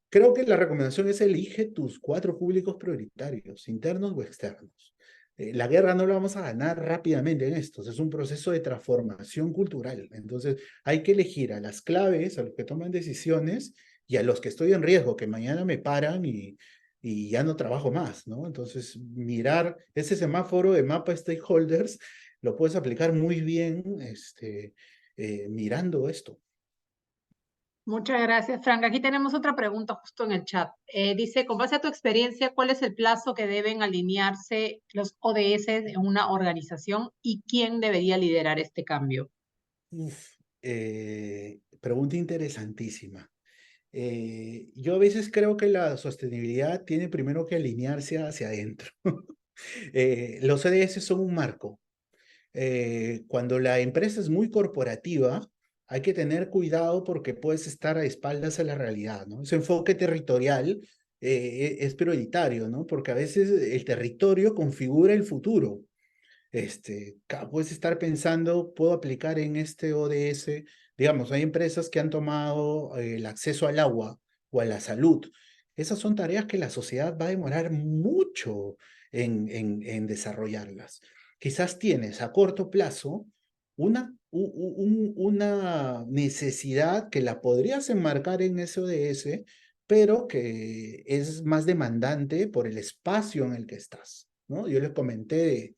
Creo que la recomendación es elige tus 4 públicos prioritarios, internos o externos. La guerra no la vamos a ganar rápidamente en esto, es un proceso de transformación cultural. Entonces, hay que elegir a las claves, a los que toman decisiones y a los que estoy en riesgo, que mañana me paran y ya no trabajo más, ¿no? Entonces, mirar ese semáforo de mapa stakeholders lo puedes aplicar muy bien mirando esto. Muchas gracias, Frank. Aquí tenemos otra pregunta justo en el chat. Dice, con base a tu experiencia, ¿cuál es el plazo que deben alinearse los ODS en una organización y quién debería liderar este cambio? Pregunta interesantísima. Yo a veces creo que la sostenibilidad tiene primero que alinearse hacia adentro. Los ODS son un marco. Cuando la empresa es muy corporativa, hay que tener cuidado porque puedes estar a espaldas a la realidad, ¿no? Ese enfoque territorial es prioritario, ¿no? Porque a veces el territorio configura el futuro. Puedes estar pensando, puedo aplicar en este ODS, digamos, hay empresas que han tomado el acceso al agua o a la salud. Esas son tareas que la sociedad va a demorar mucho en desarrollarlas. Quizás tienes a corto plazo una necesidad que la podrías enmarcar en ese ODS, pero que es más demandante por el espacio en el que estás, ¿no? Yo les comenté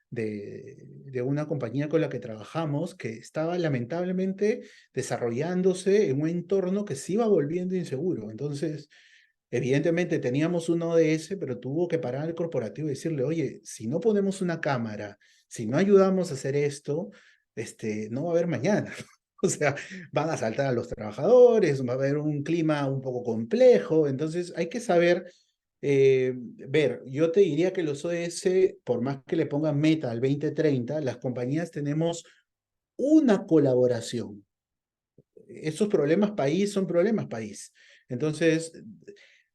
de una compañía con la que trabajamos que estaba lamentablemente desarrollándose en un entorno que se iba volviendo inseguro. Entonces, evidentemente teníamos un ODS, pero tuvo que parar el corporativo y decirle, oye, si no ponemos una cámara, si no ayudamos a hacer esto, no va a haber mañana. O sea, van a saltar a los trabajadores, va a haber un clima un poco complejo, entonces hay que saber ver, yo te diría que los ODS, por más que le pongan meta al 2030, las compañías tenemos una colaboración. Esos problemas país son problemas país. Entonces,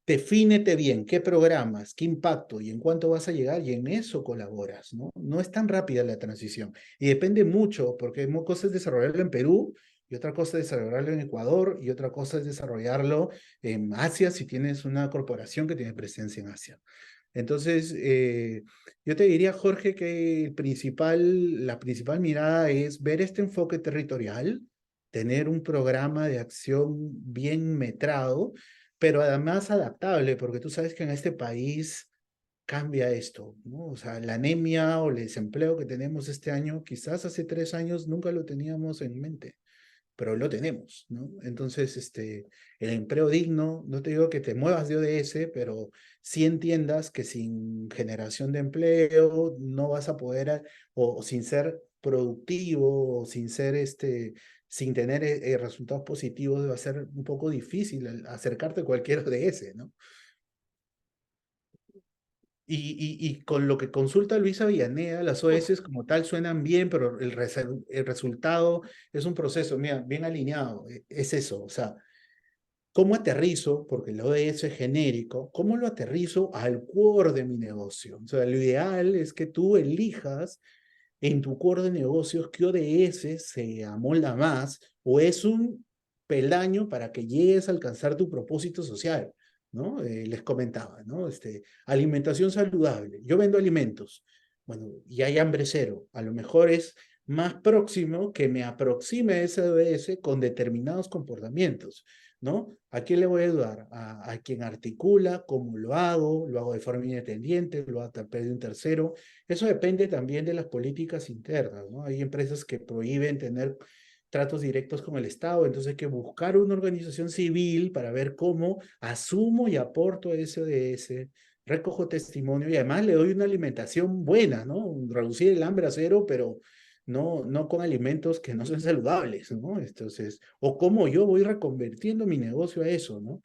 defínete bien qué programas, qué impacto y en cuánto vas a llegar y en eso colaboras, ¿no? No es tan rápida la transición y depende mucho porque una cosa es desarrollarlo en Perú y otra cosa es desarrollarlo en Ecuador y otra cosa es desarrollarlo en Asia si tienes una corporación que tiene presencia en Asia. Entonces, yo te diría, Jorge, que la principal mirada es ver este enfoque territorial, tener un programa de acción bien metrado, pero además adaptable, porque tú sabes que en este país cambia esto, ¿no? O sea, la anemia o el desempleo que tenemos este año, quizás hace 3 años nunca lo teníamos en mente, pero lo tenemos, ¿no? Entonces, el empleo digno, no te digo que te muevas de ODS, pero sí entiendas que sin generación de empleo no vas a poder, o sin ser productivo, o sin ser, sin tener resultados positivos, va a ser un poco difícil acercarte a cualquier ODS, ¿no? Y con lo que consulta Luisa Villaneda, las OS como tal suenan bien, pero el resultado es un proceso, mira, bien alineado. Es eso, o sea, ¿cómo aterrizo? Porque el ODS es genérico, ¿cómo lo aterrizo al core de mi negocio? O sea, lo ideal es que tú elijas en tu core de negocios qué ODS se amolda más o es un peldaño para que llegues a alcanzar tu propósito social, ¿no? Les comentaba, ¿no? Alimentación saludable. Yo vendo alimentos, bueno, y hay hambre cero. A lo mejor es más próximo que me aproxime a ese ODS con determinados comportamientos, ¿no? ¿A quién le voy a ayudar? A quien articula, cómo lo hago de forma independiente, lo hago a través de un tercero. Eso depende también de las políticas internas, ¿no? Hay empresas que prohíben tener tratos directos con el Estado, entonces hay que buscar una organización civil para ver cómo asumo y aporto ese ODS, recojo testimonio y además le doy una alimentación buena, ¿no? Reducir el hambre a cero, pero no con alimentos que no son saludables, ¿no? Entonces, o cómo yo voy reconvirtiendo mi negocio a eso, ¿no?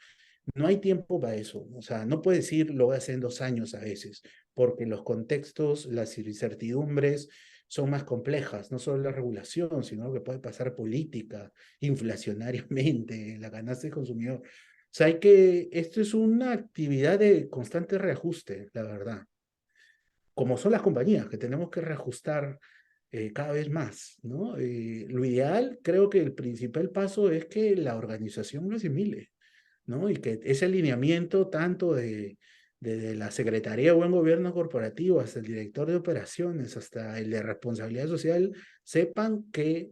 No hay tiempo para eso. O sea, no puedes decir lo voy a hacer en 2 años a veces, porque los contextos, las incertidumbres son más complejas, no solo la regulación, sino lo que puede pasar política, inflacionariamente, la ganancia del consumidor. O sea, esto es una actividad de constante reajuste, la verdad. Como son las compañías, que tenemos que reajustar cada vez más, ¿no? Lo ideal, creo que el principal paso es que la organización lo asimile, ¿no? Y que ese alineamiento tanto de la Secretaría de Buen Gobierno Corporativo hasta el director de operaciones, hasta el de responsabilidad social, sepan que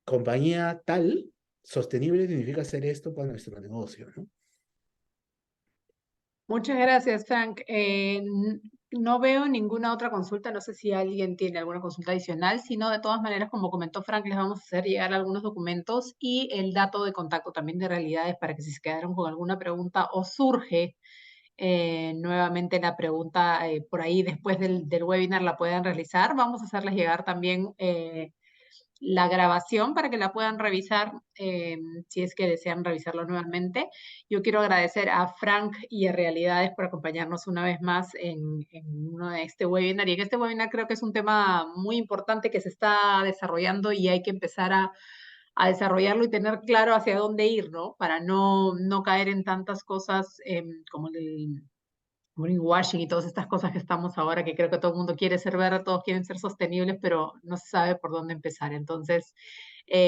compañía tal sostenible significa hacer esto para nuestro negocio, ¿no? Muchas gracias, Frank. No veo ninguna otra consulta, no sé si alguien tiene alguna consulta adicional, sino de todas maneras, como comentó Frank, les vamos a hacer llegar algunos documentos y el dato de contacto también de Realidades para que si se quedaron con alguna pregunta o surge nuevamente la pregunta por ahí después del webinar la puedan realizar. Vamos a hacerles llegar también la grabación para que la puedan revisar si es que desean revisarlo nuevamente. Yo quiero agradecer a Frank y a Realidades por acompañarnos una vez más en uno de este webinar. Y en este webinar creo que es un tema muy importante que se está desarrollando y hay que empezar a desarrollarlo y tener claro hacia dónde ir, ¿no? Para no caer en tantas cosas como el greenwashing y todas estas cosas que estamos ahora, que creo que todo el mundo quiere ser verde, todos quieren ser sostenibles, pero no se sabe por dónde empezar. Entonces,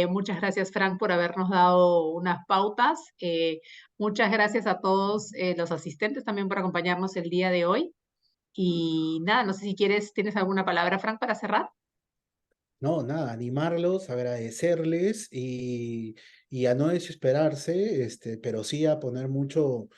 muchas gracias, Frank, por habernos dado unas pautas. Muchas gracias a todos los asistentes también por acompañarnos el día de hoy. Y nada, no sé si quieres, ¿tienes alguna palabra, Frank, para cerrar? No, nada, animarlos, agradecerles y a no desesperarse, pero sí a poner mucho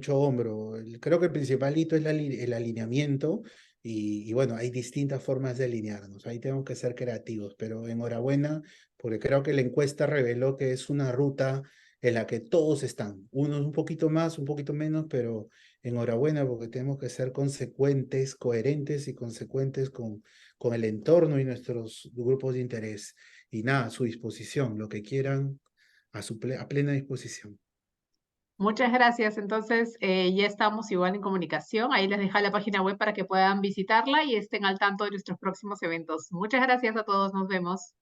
hombro. Creo que el principal hito es el alineamiento y bueno, hay distintas formas de alinearnos. Ahí tenemos que ser creativos, pero enhorabuena, porque creo que la encuesta reveló que es una ruta en la que todos están, unos un poquito más, un poquito menos, pero enhorabuena porque tenemos que ser consecuentes, coherentes y consecuentes con el entorno y nuestros grupos de interés. Y nada, a su disposición, lo que quieran, a plena disposición. Muchas gracias. Entonces, ya estamos igual en comunicación. Ahí les dejo la página web para que puedan visitarla y estén al tanto de nuestros próximos eventos. Muchas gracias a todos. Nos vemos.